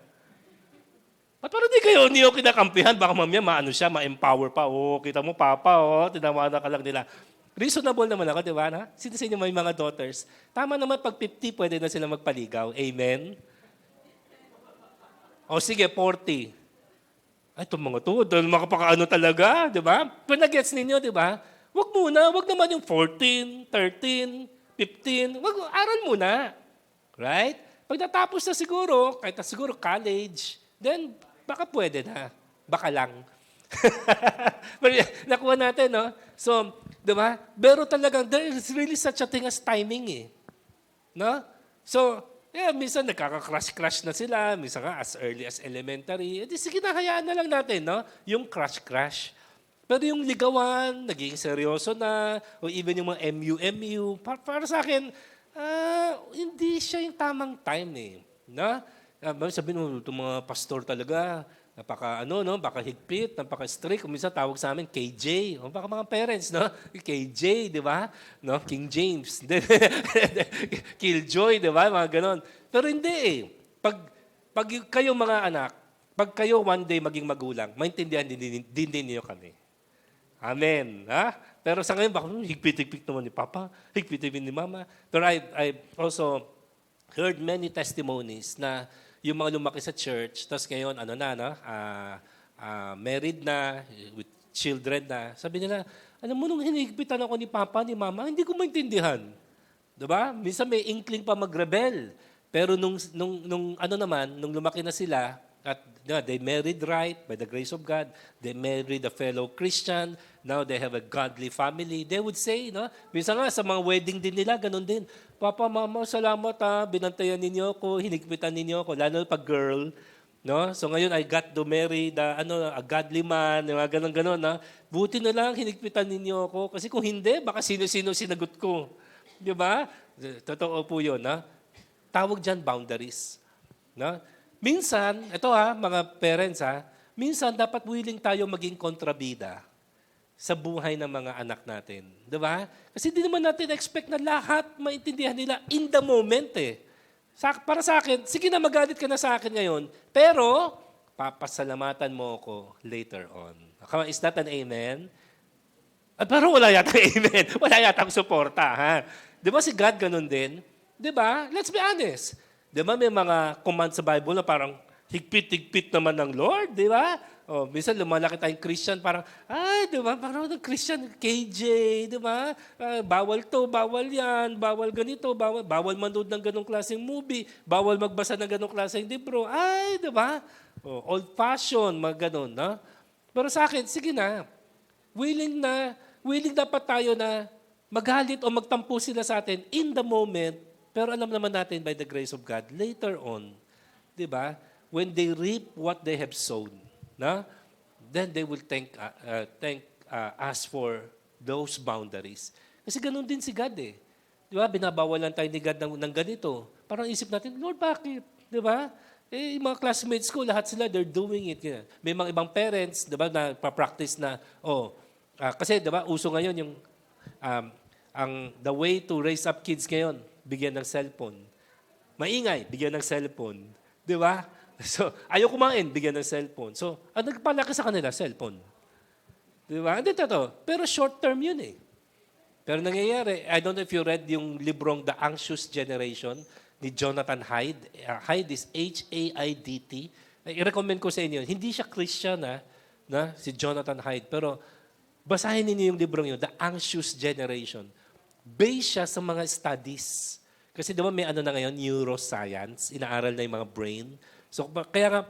Ba't parang hindi ako kinakampihan? Baka mamaya ma-empower pa. Kita mo, papa, tinamaan ka lang nila. Reasonable naman ako, di ba? Sino sa inyo may mga daughters? Tama naman, pag 50, pwede na sila magpaligaw. Amen? O sige, 40. Ay, itong mga to, dahil makapakaano talaga, di ba? Pero nag-gets ninyo, di ba? Wag naman yung 14, 13, 15. Aral muna. Right? Pag natapos na siguro, kahit na siguro college, then baka pwede na. Baka lang. Pero nakuha natin, no? So, di ba? Pero talagang, there is really such a thing as timing, no? So, minsan nagkaka-crush na sila, minsan as early as elementary. Sige na, hayaan na lang natin, no? Yung crush. Pero yung ligawan, naging seryoso na, o even yung mga MU, para sa akin, hindi siya yung tamang time, no? Sabihin mo, itong mga pastor talaga, baka higpit, napaka-strict. Kung minsan tawag sa amin, KJ. O baka mga parents, no? KJ, di ba? No? King James. Killjoy, di ba? Mga ganon. Pero hindi Pag kayo mga anak, pag kayo one day maging magulang, maintindihan din niyo kami. Amen. Ha? Pero sa ngayon, baka higpit naman ni Papa, higpit ni Mama. Pero I also heard many testimonies na yung mga lumaki sa church, tapos ngayon, married na, with children na, sabi nila, alam mo, nung hinigpitan ako ni Papa, ni Mama, hindi ko maintindihan. Diba? Minsan may inkling pa mag-rebel. Pero nung lumaki na sila, at They married right by the grace of God. They married a fellow Christian. Now they have a godly family. They would say, no? Minsan nga sa mga wedding din nila, ganun din. Papa, Mama, salamat binantayan ninyo ako, hinigpitan ninyo ako, lalo pag girl. No? So ngayon, I got to marry a godly man, yung mga ganun-ganun. Na. Buti na lang, hinigpitan ninyo ako. Kasi kung hindi, baka sino-sino sinagot ko. Di ba? Totoo po yun. Na? Tawag dyan, boundaries. No? Minsan, ito mga parents minsan dapat willing tayo maging kontrabida sa buhay ng mga anak natin. Di ba? Kasi di naman natin expect na lahat maintindihan nila in the moment Para sa akin, sige na magalit ka na sa akin ngayon, pero papasalamatan mo ako later on. Is that an amen? Pero wala yata amen. Wala yata ang suporta. Di ba si God ganun din? Di ba? Let's be honest. Di ba may mga command sa Bible na parang higpit-higpit naman ng Lord, di ba? Minsan lumalaki tayong Christian, parang, di ba? Parang Christian, KJ, di ba? Bawal to, bawal yan, bawal ganito, bawal manood ng ganong klaseng movie, bawal magbasa ng ganong klaseng libro. Di ba? Old-fashioned, mga ganon, no? Pero sa akin, sige na. Willing dapat tayo na magalit o magtampo sila sa atin in the moment, pero alam naman natin by the grace of God, later on, di ba? When they reap what they have sown, then they will thank us for those boundaries. Kasi ganun din si God Di ba? Binabawalan tayo ni God ng ganito. Parang isip natin, Lord, bakit? Di ba? Yung mga classmates ko, lahat sila, they're doing it. May mga ibang parents, di ba, na pa-practice na, kasi di ba, uso ngayon yung, the way to raise up kids ngayon, bigyan ng cellphone. Maingay, bigyan ng cellphone. Di ba? So, ayaw kumain, bigyan ng cellphone. So, ang nagpalaki sa kanila, cellphone. Di ba? Hindi to. Pero short term yun Pero nangyayari, I don't know if you read yung librong The Anxious Generation ni Jonathan Haidt. Haidt is H-A-I-D-T. I-recommend ko sa inyo. Hindi siya Christian, si Jonathan Haidt. Pero basahin niyo yung librong yun, The Anxious Generation. Based siya sa mga studies. Kasi di ba may na ngayon, neuroscience, inaaral na yung mga brain. So kaya nga,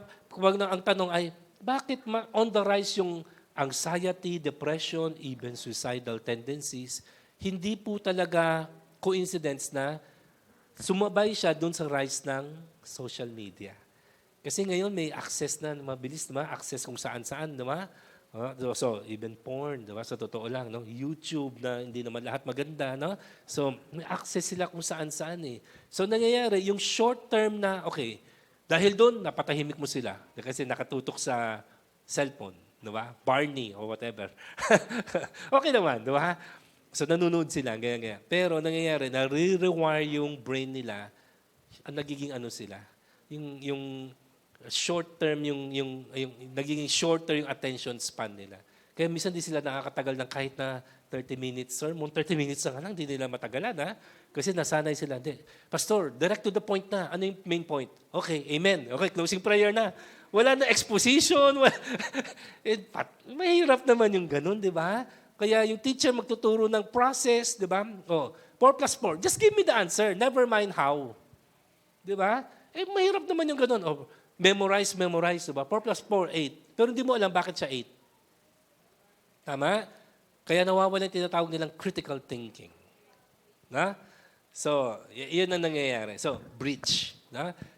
ang tanong ay, bakit on the rise yung anxiety, depression, even suicidal tendencies? Hindi po talaga coincidence na sumabay siya dun sa rise ng social media. Kasi ngayon may access na, mabilis naman, access kung saan-saan, diba? So, even porn, diba? Sa totoo lang, no? YouTube na hindi naman lahat maganda, no? So, may access sila kung saan-saan So, nangyayari, yung short term na, okay, dahil doon, napatahimik mo sila. Kasi nakatutok sa cellphone, diba? Barney or whatever. Okay naman, diba? So, nanonood sila, ganyan. Pero, nangyayari, nare-rewire yung brain nila, nagiging sila. Yung short term yung nagiging shorter yung attention span nila. Kaya minsan di sila nakakatagal ng kahit na 30 minutes sermon, 30 minutes na lang, di nila matagalan Kasi nasanay sila. Pastor, direct to the point na. Ano yung main point? Okay, amen. Okay, closing prayer na. Wala na exposition. Mahirap naman yung ganun, di ba? Kaya yung teacher magtuturo ng process, di ba? 4 plus 4. Just give me the answer. Never mind how. Di ba? Mahirap naman yung ganun. Memorize, diba? 4 plus 4, 8. Pero hindi mo alam bakit siya 8. Tama? Kaya nawawala yung tinatawag nilang critical thinking. So, yun ang nangyayari. So, breach.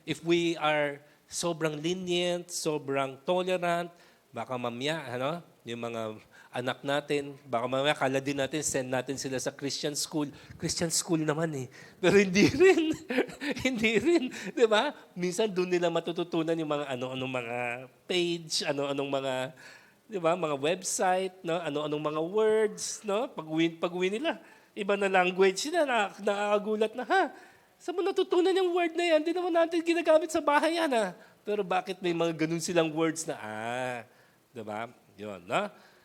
If we are sobrang lenient, sobrang tolerant, baka mamaya, yung mga anak natin, baka mamaya kala din natin, send natin sila sa Christian school. Christian school naman Pero hindi rin. Hindi rin. Di ba? Minsan doon nila matututunan yung mga ano-anong mga page, ano-anong mga, di ba, mga website, ano-anong mga words, Pag-uwi nila, iba na language nila, nakakagulat na, saan mo natutunan yung word na yan? Hindi naman natin ginagamit sa bahay yan, Pero bakit may mga ganun silang words na, di ba? Yun,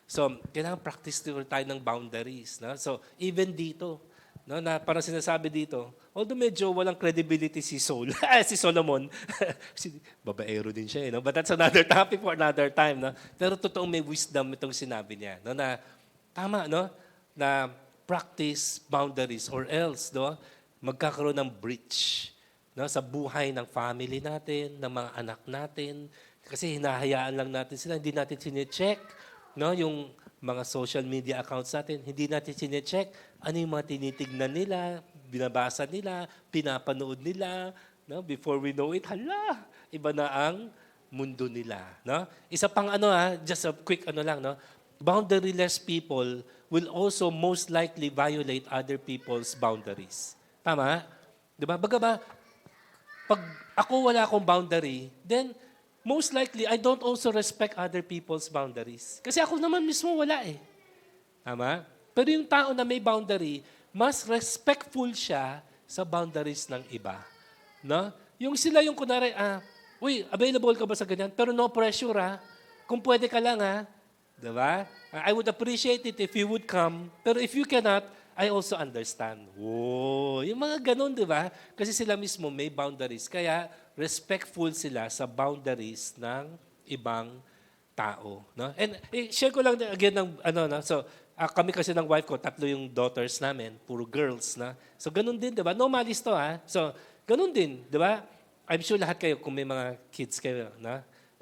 So, kailangan practice tayo ng boundaries. So, even dito, na parang sinasabi dito, although medyo walang credibility si si Solomon, babaero din siya. But that's another topic for another time. Pero totoong may wisdom itong sinabi niya. Na tama, na practice boundaries or else, magkakaroon ng breach sa buhay ng family natin, ng mga anak natin. Kasi hinahayaan lang natin sila, hindi natin sine-check, no? Yung mga social media accounts natin, hindi natin sine-check ano yung mga tinitignan nila, binabasa nila, pinapanood nila, no? Before we know it, hala, iba na ang mundo nila, no? Isa pang just a quick lang, no? Boundaryless people will also most likely violate other people's boundaries. Tama? 'Di ba? Baga ba, pag ako wala akong boundary, then most likely, I don't also respect other people's boundaries. Kasi ako naman mismo wala eh. Tama? Pero yung tao na may boundary, mas respectful siya sa boundaries ng iba. No? Yung sila yung kunwari, uy, available ka ba sa ganyan? Pero no pressure Kung pwede ka lang Diba? I would appreciate it if you would come. Pero if you cannot, I also understand. Whoa, yung mga ganun, di ba? Kasi sila mismo may boundaries. Kaya respectful sila sa boundaries ng ibang tao. No? And share ko lang again ng So, kami kasi ng wife ko, 3 yung daughters namin, puro girls. So, ganun din, di ba? No malis to, So, ganun din, di ba? I'm sure lahat kayo, kung may mga kids kayo,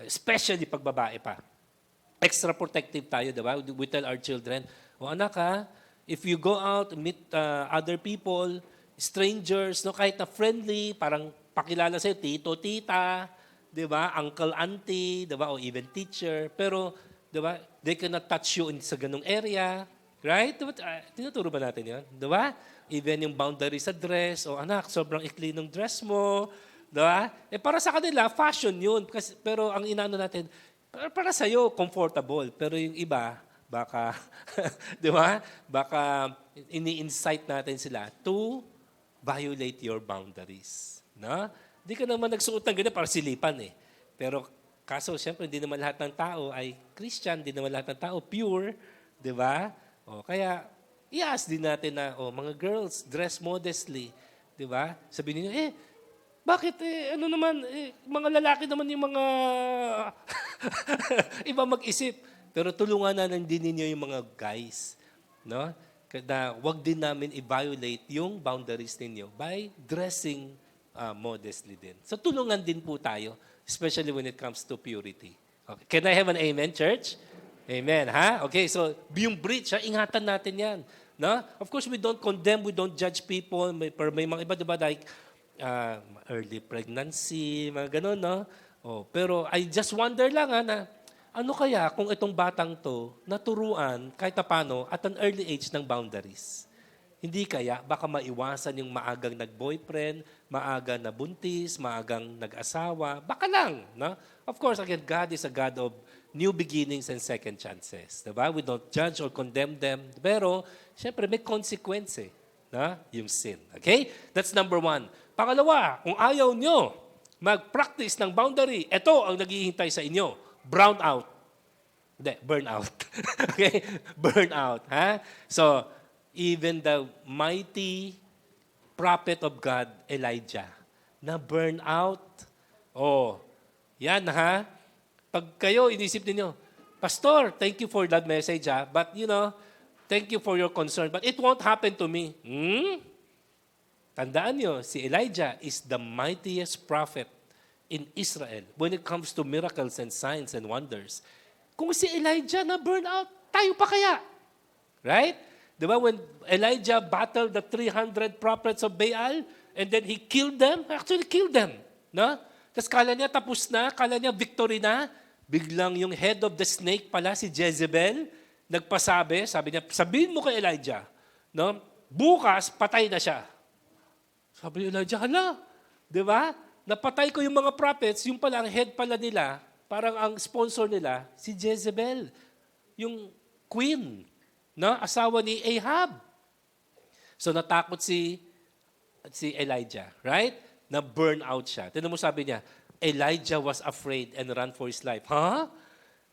especially pag babae pa. Extra protective tayo, di ba? We tell our children, anak if you go out, meet other people, strangers, kahit na friendly, parang pakilala sa'yo, tito, tita, di ba? Uncle, auntie, di ba? O even teacher. Pero, di ba? They cannot touch you sa ganung area. Right? Diba? Tinuturo ba natin yun? Di ba? Even yung boundary sa dress, anak, sobrang ikli ng dress mo. Di ba? Para sa kanila, fashion yun. Pero ang inaano natin, para sa'yo, comfortable. Pero yung iba, baka, di ba? Baka ini-incite natin sila to violate your boundaries. No? Di ka naman nagsuot ng ganyan para silipan eh. Pero kaso, siyempre, hindi naman lahat ng tao ay Christian, hindi naman lahat ng tao pure. Di ba? Kaya, i-ask din natin na, mga girls, dress modestly. Di ba? Sabihin niyo, bakit mga lalaki naman yung mga iba mag-isip. Pero tulungan na din ninyo yung mga guys, no? Na wag din namin i-violate yung boundaries ninyo by dressing modestly din. So tulungan din po tayo, especially when it comes to purity. Okay. Can I have an amen, church? Amen, Okay, so yung breach, ingatan natin yan. No? Of course, we don't condemn, we don't judge people. May mga iba, diba, like early pregnancy, mga ganun, no? Pero I just wonder lang, na ano kaya kung itong batang to naturuan kahit na paano at an early age ng boundaries? Hindi kaya baka maiwasan yung maagang nag-boyfriend, maagang nabuntis, maagang nag-asawa. Baka lang. No? Of course, again, God is a God of new beginnings and second chances. Diba? We don't judge or condemn them. Pero, syempre, may consequence yung sin. Okay? That's number 1. Pangalawa, kung ayaw nyo mag-practice ng boundary, ito ang naghihintay sa inyo. Brown out. Burn out. Okay? Burn out. So, even the mighty prophet of God, Elijah, na burn out. Yan Pag kayo, inisip ninyo, Pastor, thank you for that message but thank you for your concern, but it won't happen to me. Tandaan nyo, si Elijah is the mightiest prophet in Israel when it comes to miracles and signs and wonders. Kung si Elijah na burn out, tayo pa kaya? Right? Diba when Elijah battled the 300 prophets of Baal and then he killed them, actually killed them. No? Tapos kala niya tapos na, kala niya victory na, biglang yung head of the snake pala, si Jezebel, sabi niya, sabihin mo kay Elijah, no? Bukas, patay na siya. Sabi ni Elijah, hala, di ba? Napatay ko yung mga prophets, yung pala, ang head pala nila, parang ang sponsor nila, si Jezebel, yung queen, no? Asawa ni Ahab. So natakot si Elijah, right? Na burn out siya. Tignan mo sabi niya, Elijah was afraid and ran for his life.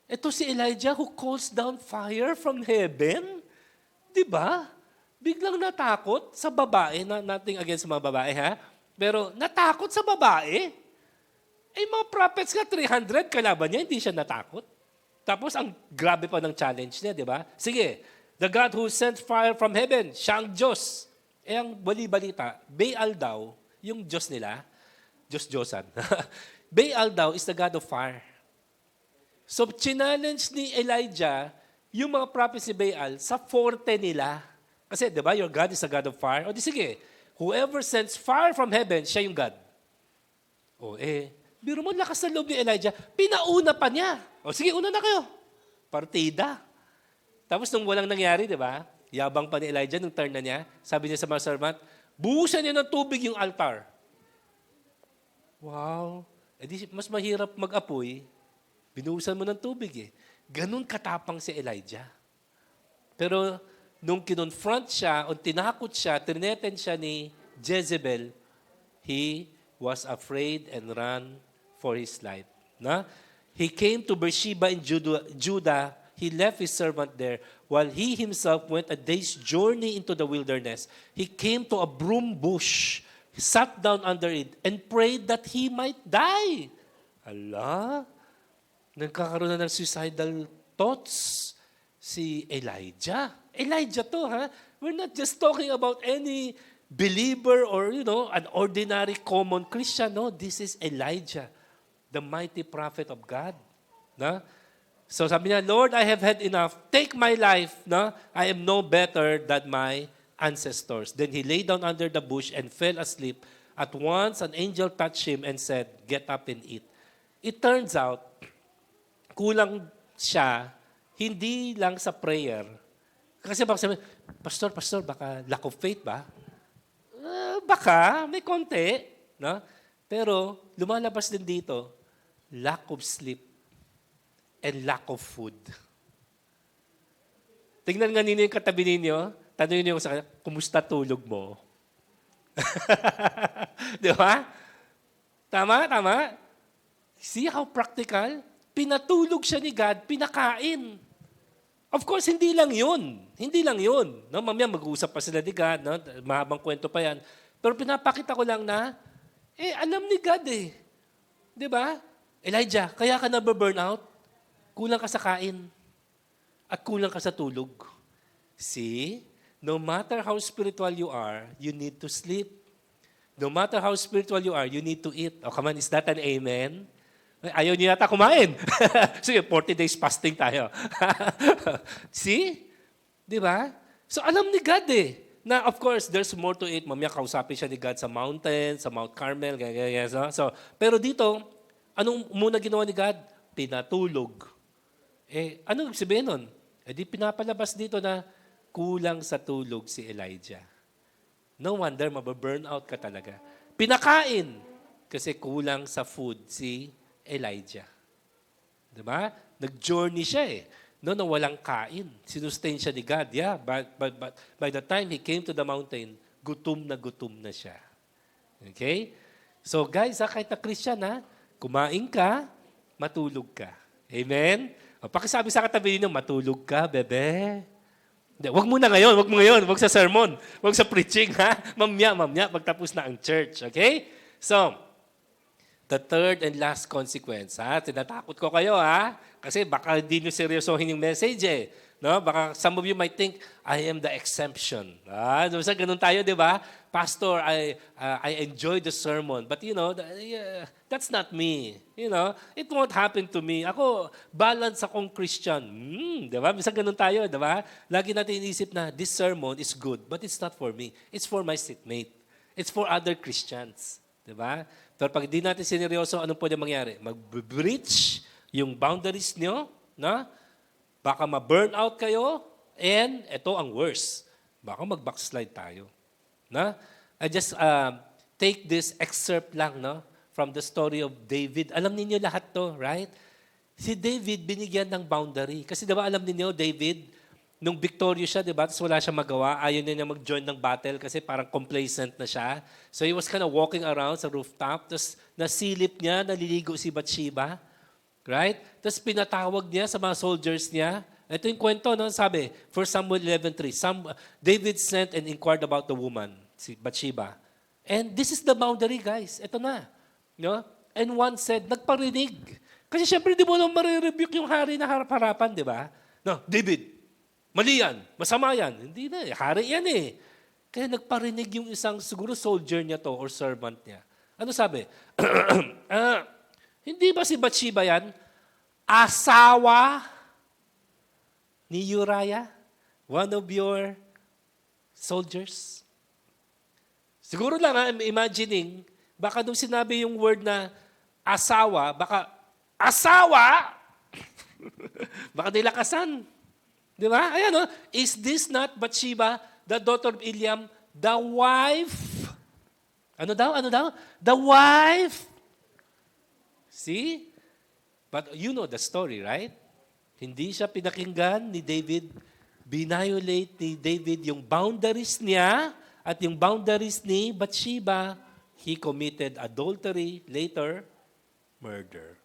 Ito si Elijah who calls down fire from heaven? Di ba? Biglang natakot sa babae, nothing against mga babae, Pero natakot sa babae. Mga prophets nga 300, kalaban niya, hindi siya natakot. Tapos ang grabe pa ng challenge niya, di ba? Sige, the God who sent fire from heaven, siya ang Diyos. Ang bali-balita, Baal daw, yung Diyos nila, Diyos-Diyosan. Baal daw is the God of fire. So, challenge ni Elijah yung mga prophets ni Baal sa forte nila. Kasi, di ba, your God is a God of fire. O di sige, whoever sends fire from heaven, siya yung God. O biro mo, lakas na loob ni Elijah, pinauna pa niya. O sige, una na kayo. Partida. Tapos nung walang nangyari, di ba, yabang pa ni Elijah nung turn na niya, sabi niya sa mga servant, buhusan niya ng tubig yung altar. Wow. Di, mas mahirap mag-apoy, binuhusan mo ng tubig Ganun katapang si Elijah. Pero nung kinonfront siya, o tinakot siya, trineten siya ni Jezebel, he was afraid and ran for his life. He came to Beersheba in Judah. He left his servant there while he himself went a day's journey into the wilderness. He came to a broom bush, sat down under it, and prayed that he might die. Ala, nagkakaroon na ng suicidal thoughts si Elijah. Elijah to, ha? We're not just talking about any believer or, an ordinary common Christian. No, this is Elijah, the mighty prophet of God. So sabi niya, Lord, I have had enough. Take my life. I am no better than my ancestors. Then he lay down under the bush and fell asleep. At once, an angel touched him and said, get up and eat. It turns out, kulang siya, hindi lang sa prayer. Kasi baka sabi, Pastor, baka lack of faith ba? Baka, may konti. Pero lumalabas din dito, lack of sleep and lack of food. Tingnan nga ninyo yung katabi ninyo, tanongin niyo sa kanya, kumusta tulog mo? Di ba? Tama? See how practical? Pinatulog siya ni God, pinakain. Of course, hindi lang yun. Mamaya mag-uusap pa sila ni God, mahabang kwento pa yan. Pero pinapakita ko lang na, alam ni God Di ba? Elijah, kaya ka na-burnout? Kulang ka sa kain. At kulang ka sa tulog. See? No matter how spiritual you are, you need to sleep. No matter how spiritual you are, you need to eat. Oh, come on, is that an amen? Ayaw niyo yata kumain. Sige, 40 days fasting tayo. See? Di ba? So alam ni God na of course, there's more to it. Mamaya kausapin siya ni God sa mountain, sa Mount Carmel, ganyan. So, pero dito, anong muna ginawa ni God? Pinatulog. Anong sabihin nun? Di pinapalabas dito na kulang sa tulog si Elijah. No wonder, mababurnout ka talaga. Pinakain kasi kulang sa food si Elijah. Diba? Nag-journey siya na walang kain. Sinustain siya ni God. Yeah, but by the time he came to the mountain, gutom na siya. Okay? So guys, kahit na Christian, kumain ka, matulog ka. Amen? O, pakisabi sa katabi ninyo, matulog ka, bebe. Wag mo ngayon. Wag sa sermon. Wag sa preaching, ha? Mamaya, pagtapos na ang church. Okay? So, the third and last consequence, tinatakot ko kayo, kasi baka hindi nyo seryosohin yung message, Baka some of you might think, I am the exemption. Ganun tayo, di ba? Pastor, I enjoyed the sermon, but that's not me. It won't happen to me. Ako, balance akong Christian. Di ba? Minsan ganun tayo, di ba? Lagi natin inisip na, this sermon is good, but it's not for me. It's for my seatmate. It's for other Christians. Di ba? Pero pag di natin sineryoso, anong pwede mangyari? Mag-breach yung boundaries nyo, baka ma-burn out kayo, and ito ang worst. Baka mag-backslide tayo. I just take this excerpt lang from the story of David. Alam niyo lahat to, right? Si David binigyan ng boundary. Kasi diba alam niyo David, nung victorious siya, diba, tapos wala siya magawa, ayaw niya mag-join ng battle kasi parang complacent na siya. So he was kind of walking around sa rooftop, tapos nasilip niya, naliligo si Bathsheba. Right? Tapos pinatawag niya sa mga soldiers niya. Ito yung kwento, sabi, 1 Samuel 11:3. David sent and inquired about the woman, si Bathsheba. And this is the boundary, guys. Ito na. And one said, nagparinig. Kasi syempre, di mo lang marirebuke yung hari na harap-harapan, di ba? No, David, mali yan, masama yan. Hindi na, hari yan Kaya nagparinig yung isang, siguro soldier niya to or servant niya. Ano sabi? Hindi ba si Bathsheba yan? asawa ni Uriah, one of your soldiers. Siguro lang, I'm imagining, baka nung sinabi yung word na asawa, baka asawa, baka nilakasan. Di ba? Ayan, no? Is this not Bathsheba, the daughter of Eliam, the wife? Ano daw? The wife. See? But you know the story, right? Hindi siya pinakinggan ni David. Binayolate ni David yung boundaries niya at yung boundaries ni Bathsheba. He committed adultery, later, murder.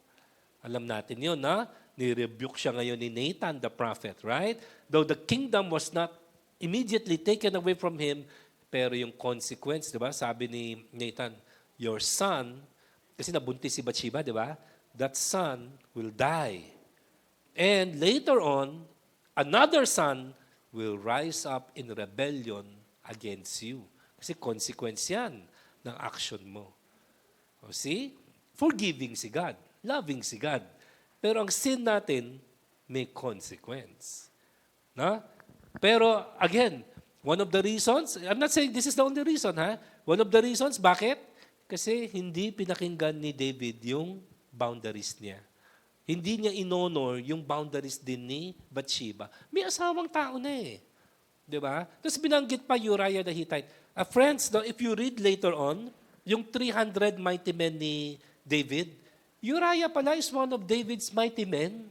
Alam natin yun, ha? Ni-rebuke siya ngayon ni Nathan, the prophet, right? Though the kingdom was not immediately taken away from him, pero yung consequence, di ba? Sabi ni Nathan, your son, kasi nabuntis si Bathsheba, di ba? That son will die. And later on, another son will rise up in rebellion against you. Kasi consequence yan ng action mo. O see? Forgiving si God. Loving si God. Pero ang sin natin, may consequence. Na? Pero again, one of the reasons, I'm not saying this is the only reason, ha? One of the reasons, bakit? Kasi hindi pinakinggan ni David yung boundaries niya. Hindi niya inonor yung boundaries din ni Bathsheba. May asawang tao na eh. Di ba? Tapos binanggit pa Uriah the Hittite. Friends, no, if you read later on, yung 300 mighty men ni David, Uriah pala is one of David's mighty men.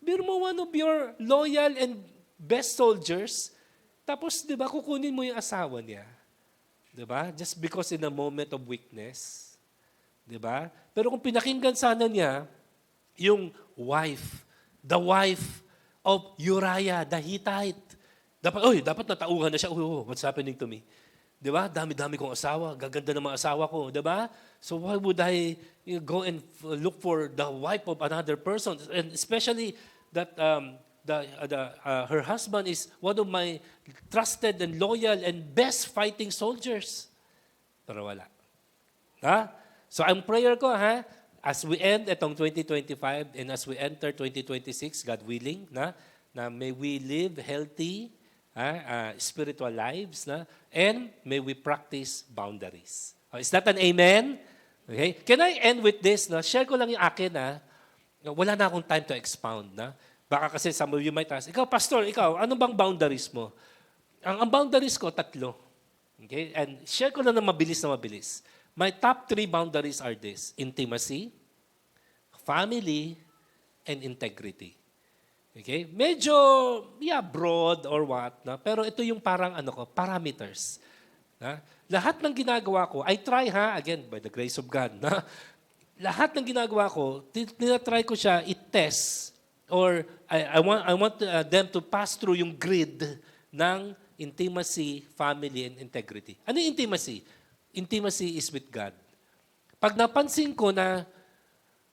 Biro mo one of your loyal and best soldiers. Tapos, di ba, kukunin mo yung asawa niya. Di ba? Just because in a moment of weakness. Di ba? Pero kung pinakinggan sana niya, yung wife, the wife of Uriah, the Hittite. Dapat natauhan na siya. What's happening to me? Di ba? Dami-dami kong asawa. Gaganda ng mga asawa ko. Di ba? So why would I go and look for the wife of another person? And especially that her husband is one of my trusted and loyal and best fighting soldiers. Pero wala. Ha? So ang prayer ko, ha? As we end itong 2025 and as we enter 2026, God willing, na may we live healthy, spiritual lives, and may we practice boundaries. Is that an amen? Okay. Can I end with this? Share ko lang yung akin. Wala na akong time to expound. Baka kasi some of you might ask, ikaw, pastor, ano bang boundaries mo? Ang boundaries ko, 3. Okay? And share ko lang na mabilis. My top 3 boundaries are this: intimacy, family, and integrity. Okay? Medyo, broad or what, pero ito yung parang parameters. Lahat ng ginagawa ko, I try again, by the grace of God, lahat ng ginagawa ko, tinatry ko siya i-test or I want them to pass through yung grid ng intimacy, family, and integrity. Ano yung intimacy? Intimacy is with God. Pag napansin ko na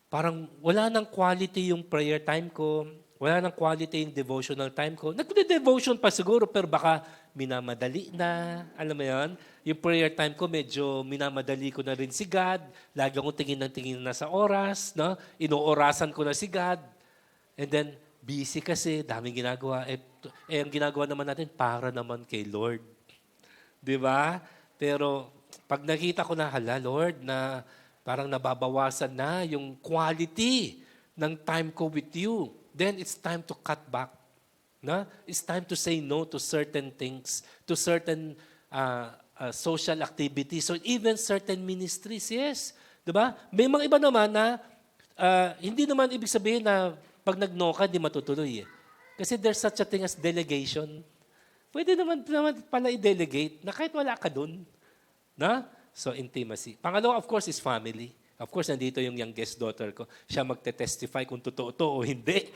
parang wala nang quality yung prayer time ko, wala nang quality yung devotional time ko, nagde-devotion pa siguro pero baka minamadali na, alam mo yun? Yung prayer time ko medyo minamadali ko na rin si God, lagi akong tingin na sa oras, no? Inoorasan ko na si God, and then busy kasi, daming ginagawa. Ang ginagawa naman natin para naman kay Lord. Di ba? Pero pag nakita ko na, Lord, na parang nababawasan na yung quality ng time ko with you, then it's time to cut back. It's time to say no to certain things, to certain social activities, or even certain ministries. Yes. Diba? May mga iba naman na hindi naman ibig sabihin na pag nag-no ka, di matutuloy. Kasi there's such a thing as delegation. Pwede naman pala i-delegate na kahit wala ka dun. So, intimacy. Pangalawa, of course, is family. Of course, nandito yung youngest daughter ko. Siya magte-testify kung totoo to o hindi.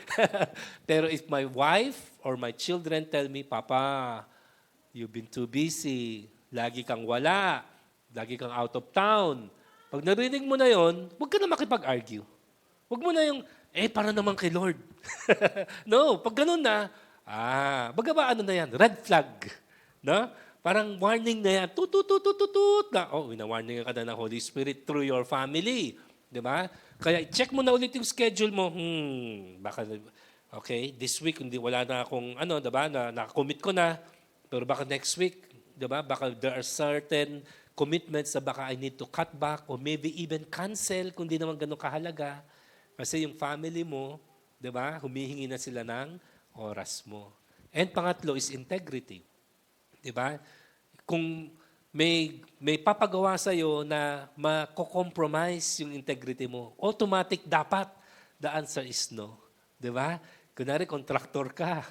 Pero if my wife or my children tell me, Papa, you've been too busy, lagi kang wala, lagi kang out of town. Pag narinig mo na yon, huwag ka na makipag-argue. Huwag mo na yung, para naman kay Lord. No, pag ganun na, baga ba ano na yan? Red flag. No? Parang warning na yan. Tut na. Wina-warning ka na ng Holy Spirit through your family. Di ba? Kaya check mo na ulit yung schedule mo. Baka, okay, this week, hindi, wala na akong, di ba, nakakommit ko na. Pero baka next week, di ba, baka there are certain commitments na baka I need to cut back or maybe even cancel kung di naman ganun kahalaga. Kasi yung family mo, di ba, humihingi na sila ng oras mo. And pangatlo is integrity. Di ba? Kung may papagawa sa'yo na mako-compromise yung integrity mo, automatic dapat the answer is no. Di ba? Kunwari, contractor ka.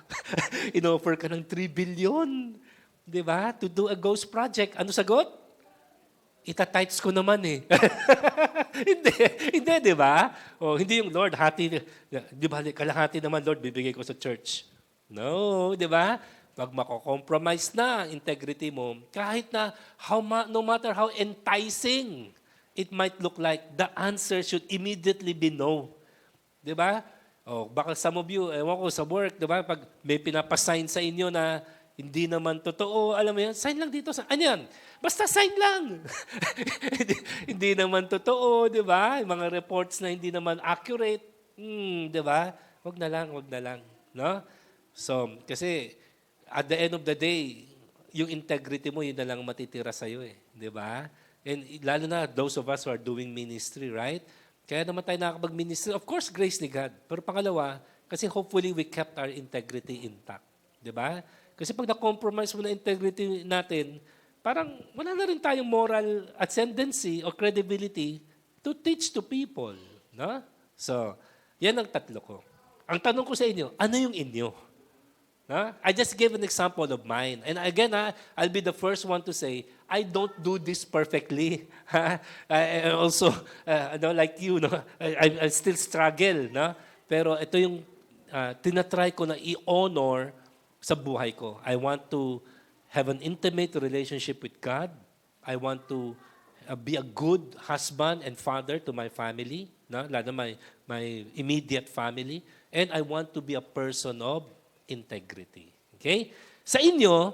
In-offer ka ng 3 billion. Di ba? To do a ghost project. Ano sagot? Itatights ko naman eh. hindi, di ba? O, hindi yung Lord, di ba, kalahati naman, Lord, bibigay ko sa church. No, di ba? Pag mako-compromise na integrity mo, kahit na no matter how enticing it might look like, the answer should immediately be no. Di ba? O, baka some of you, ewan ko sa work, di ba? Pag may pinapasign sa inyo na hindi naman totoo, alam mo yan, sign lang dito. Ano yan? Basta sign lang. Hindi naman totoo, di ba? Yung mga reports na hindi naman accurate, di ba? Wag na lang. No? So, kasi, at the end of the day, yung integrity mo, yun na lang matitira sa'yo eh. Di ba? And lalo na, those of us who are doing ministry, right? Kaya naman tayo nakakapag-ministry. Of course, grace ni God. Pero pangalawa, kasi hopefully we kept our integrity intact. Di ba? Kasi pag na-compromise mo na integrity natin, parang wala na rin tayong moral ascendancy or credibility to teach to people. No? So, yan ang tatlo ko. Ang tanong ko sa inyo, ano yung inyo? I just gave an example of mine. And again, I'll be the first one to say, I don't do this perfectly. I also, like you, I still struggle. No? Pero ito yung tinatry ko na i-honor sa buhay ko. I want to have an intimate relationship with God. I want to be a good husband and father to my family, no? Lalo my immediate family. And I want to be a person of integrity. Okay? Sa inyo,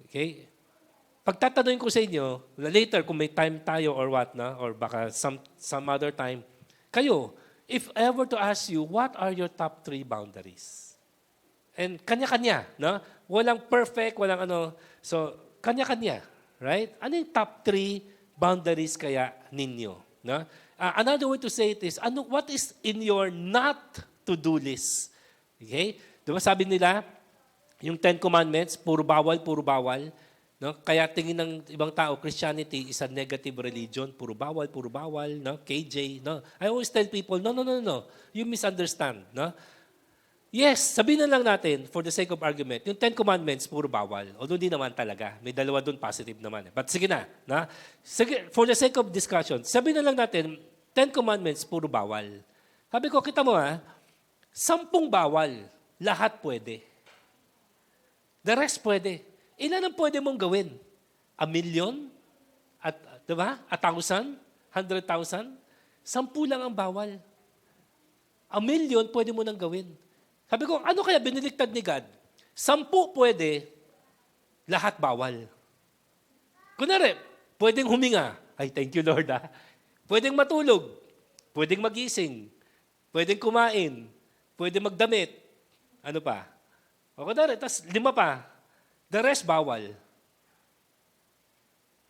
okay, pagtatanungin ko sa inyo, later kung may time tayo or what, na, or baka some other time, kayo, if ever to ask you, what are your top 3 boundaries? And kanya-kanya, no? Walang perfect, walang ano. So, kanya-kanya, right? Ano yung top 3 boundaries kaya ninyo? No? Another way to say it is, what is in your not to-do list? Okay? Diba sabi nila, yung 10 Commandments, puro bawal. No? Kaya tingin ng ibang tao, Christianity is a negative religion. Puro bawal. No? KJ. No? I always tell people, no. You misunderstand. No? Yes, sabihin na lang natin, for the sake of argument, yung 10 Commandments, puro bawal. Although hindi naman talaga. May dalawa doon positive naman. But sige na. Sige, for the sake of discussion, sabihin na lang natin, 10 Commandments, puro bawal. Sabi ko, kita mo 10 bawal. Lahat pwede. The rest pwede. Ilan ang pwede mong gawin? 1,000,000? Diba? 1,000? 100,000? 10 lang ang bawal. 1,000,000 pwede mo nang gawin. Sabi ko, ano kaya biniliktad ni God? 10 pwede, lahat bawal. Kunwari, pwedeng huminga. Ay, thank you Lord Pwedeng matulog. Pwedeng magising. Pwedeng kumain. Pwedeng magdamit. Ano pa? O kunwari, tas 5 pa. The rest bawal.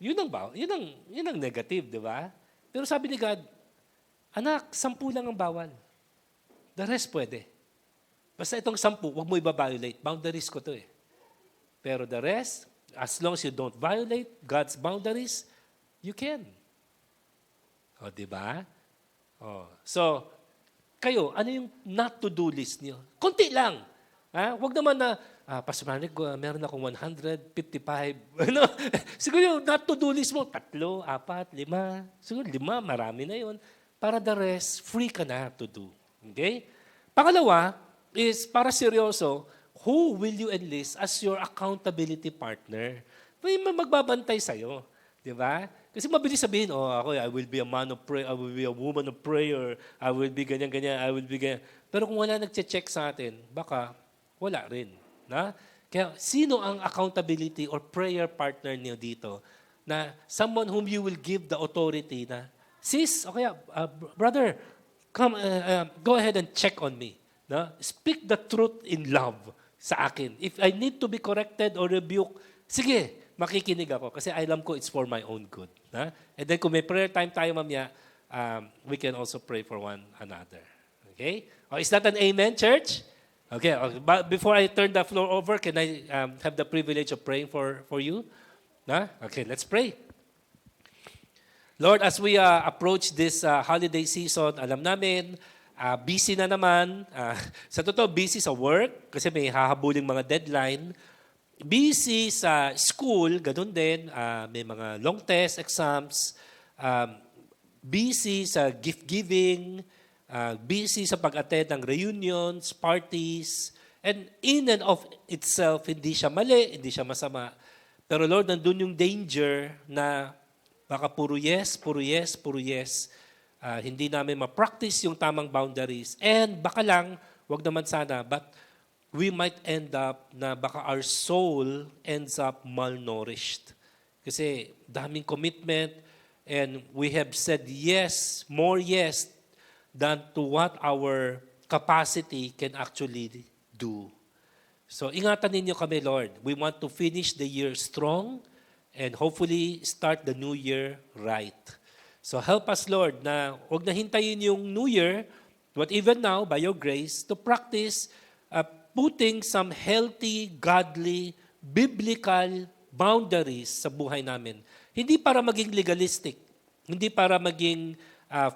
Yun ang negative, di ba? Pero sabi ni God, anak, 10 lang ang bawal. The rest pwede. Basta itong 10, huwag mo i-violate. Boundaries ko to Pero the rest, as long as you don't violate God's boundaries, you can. O, di ba? O, so, kayo, ano yung not to-do list niyo? Kunti lang. Huwag naman na, Pastor Manik, meron akong 155. Ano? Siguro yung not to-do list mo, 3, 4, 5. Siguro 5, marami na yun. Para the rest, free ka na to do. Okay? Pangalawa is, para seryoso, who will you enlist as your accountability partner? May magbabantay sa'yo. Di ba? Kasi mabilis sabihin, ako, I will be a man of prayer, I will be a woman of prayer, I will be ganyan, I will be ganyan. Pero kung wala nagche-check sa atin, baka wala rin. Kaya sino ang accountability or prayer partner niyo dito na someone whom you will give the authority na sis, o kaya, brother, come, go ahead and check on me. No? Speak the truth in love sa akin. If I need to be corrected or rebuked, sige, makikinig ako kasi alam ko it's for my own good. Na? And then kung may prayer time tayo mamaya, we can also pray for one another. Okay? Is that an amen, church? Okay, but before I turn the floor over, can I have the privilege of praying for you? Na? Okay, let's pray. Lord, as we approach this holiday season, alam namin, busy na naman. Sa totoo, busy sa work kasi may hahabuling mga deadline. Busy sa school, ganun din. May mga long test exams. Busy sa gift giving. Busy sa pag-attend ng reunions, parties. And in and of itself, hindi siya mali, hindi siya masama. Pero Lord, nandun yung danger na baka puro yes, puro yes, puro yes. Hindi namin ma-practice yung tamang boundaries. And baka lang, wag naman sana, but we might end up na baka our soul ends up malnourished. Kasi daming commitment and we have said yes, more yes than to what our capacity can actually do. So ingatan ninyo kami, Lord. We want to finish the year strong and hopefully start the new year right. So help us, Lord, na huwag na hintayin yung new year, but even now, by your grace, to practice putting some healthy, godly, biblical boundaries sa buhay namin. Hindi para maging legalistic, hindi para maging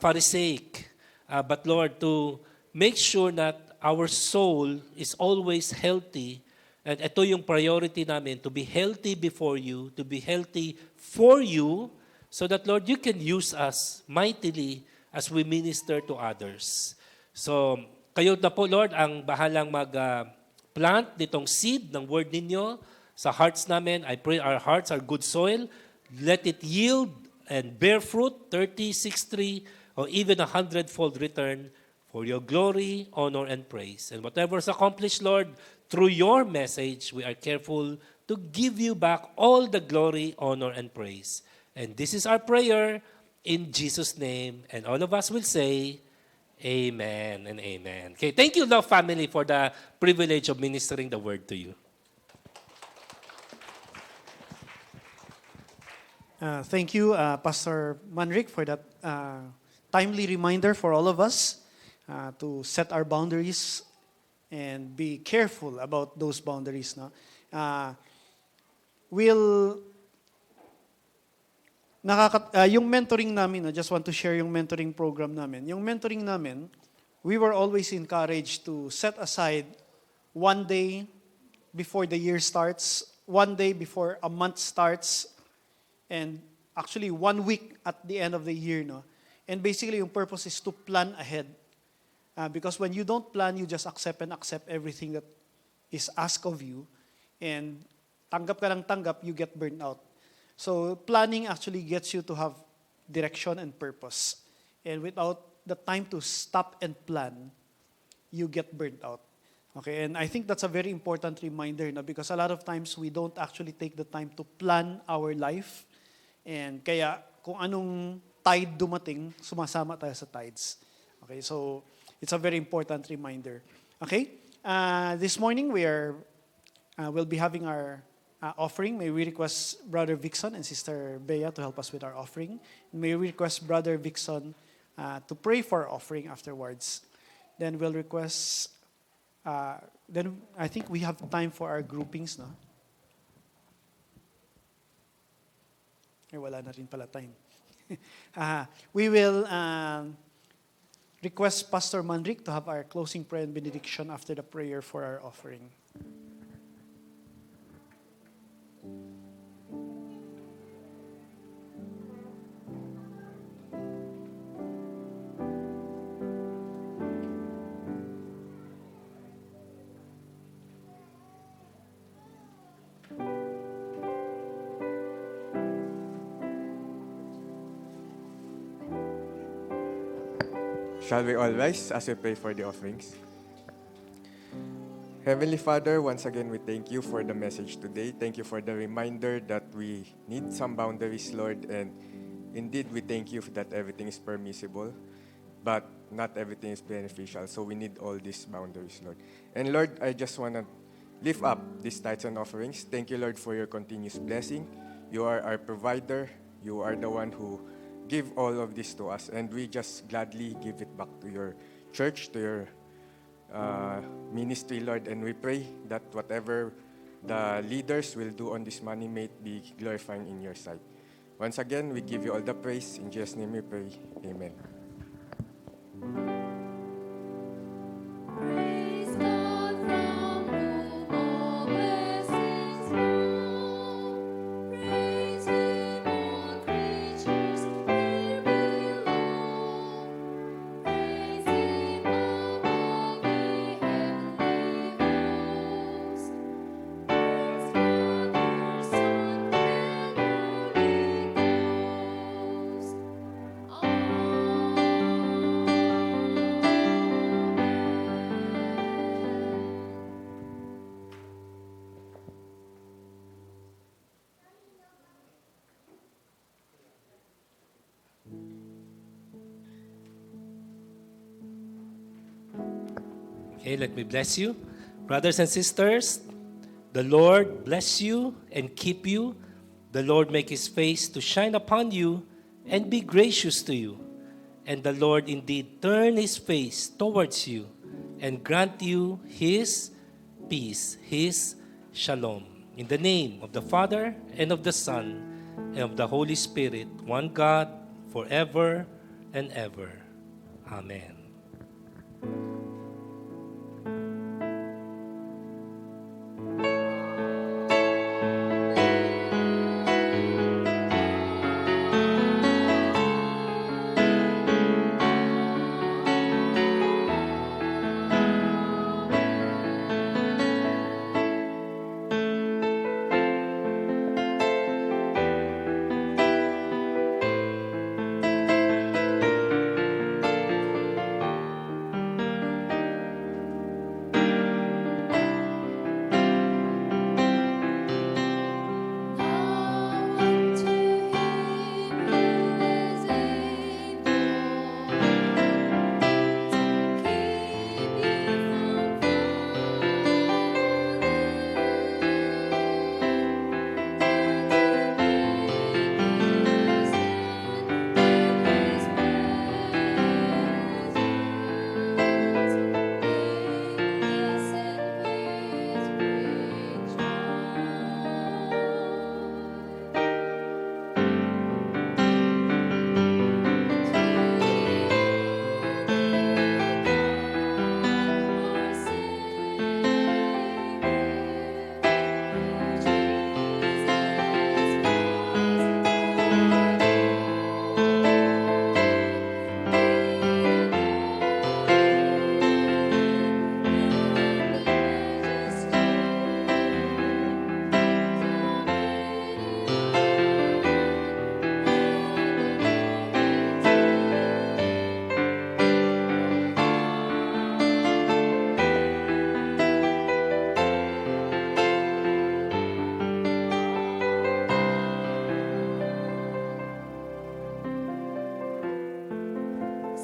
Pharisaic, but Lord, to make sure that our soul is always healthy. And ito yung priority namin, to be healthy before you, to be healthy for you, so that, Lord, you can use us mightily as we minister to others. So, kayo na po, Lord, ang bahalang mag-plant nitong seed ng word ninyo sa hearts namin. I pray our hearts are good soil. Let it yield and bear fruit, 30, 60, or even 100-fold return for your glory, honor, and praise. And whatever is accomplished, Lord, through your message, we are careful to give you back all the glory, honor, and praise. And this is our prayer in Jesus' name. And all of us will say, amen and amen. Okay, thank you, Love Family, for the privilege of ministering the word to you. Thank you, Pastor Manric, for that timely reminder for all of us to set our boundaries and be careful about those boundaries. No? Yung mentoring namin, I just want to share yung mentoring program namin. Yung mentoring namin, we were always encouraged to set aside one day before the year starts, one day before a month starts, and actually 1 week at the end of the year. No? And basically, yung purpose is to plan ahead. Because when you don't plan, you just accept everything that is asked of you. And tanggap ka lang tanggap, you get burned out. So planning actually gets you to have direction and purpose. And without the time to stop and plan, you get burnt out. Okay, and I think that's a very important reminder, no? Because a lot of times we don't actually take the time to plan our life. And kaya kung anong tide dumating, sumasama tayo sa tides. Okay, so it's a very important reminder. Okay, this morning we'll be having our offering. May we request Brother Vixon and Sister Bea to help us with our offering. May we request Brother Vixon to pray for our offering afterwards. Then we'll request, then I think we have time for our groupings, no? Ay, wala na rin pala time. We will request Pastor Manric to have our closing prayer and benediction after the prayer for our offering. Shall we all rise as we pray for the offerings? Heavenly Father, once again, we thank you for the message today. Thank you for the reminder that we need some boundaries, Lord. And Indeed, we thank you that everything is permissible, but not everything is beneficial. So we need all these boundaries, Lord. And Lord, I just want to lift up these tithes and offerings. Thank you, Lord, for your continuous blessing. You are our provider. You are the one who give all of this to us. And we just gladly give it back to your church, to your ministry, Lord. And we pray that whatever the leaders will do on this money may it be glorifying in your sight. Once again, we give you all the praise. In Jesus' name we pray. Amen. Praise God from whom all blessings flow. Praise Him, all creatures here below. Praise Him above ye heavenly hosts. Praise Father, Son, and Holy Ghost. Okay, let me bless you. Brothers and sisters, the Lord bless you and keep you. The Lord make his face to shine upon you and be gracious to you. And the Lord indeed turn his face towards you and grant you his peace, his shalom. In the name of the Father and of the Son and of the Holy Spirit, one God, forever and ever. Amen. Now unto Him who is able to keep you from falling, and to make you stand in His presence in blessed ways bring joy.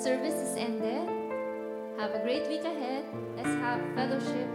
Service is ended. Have a great week ahead. Let's have fellowship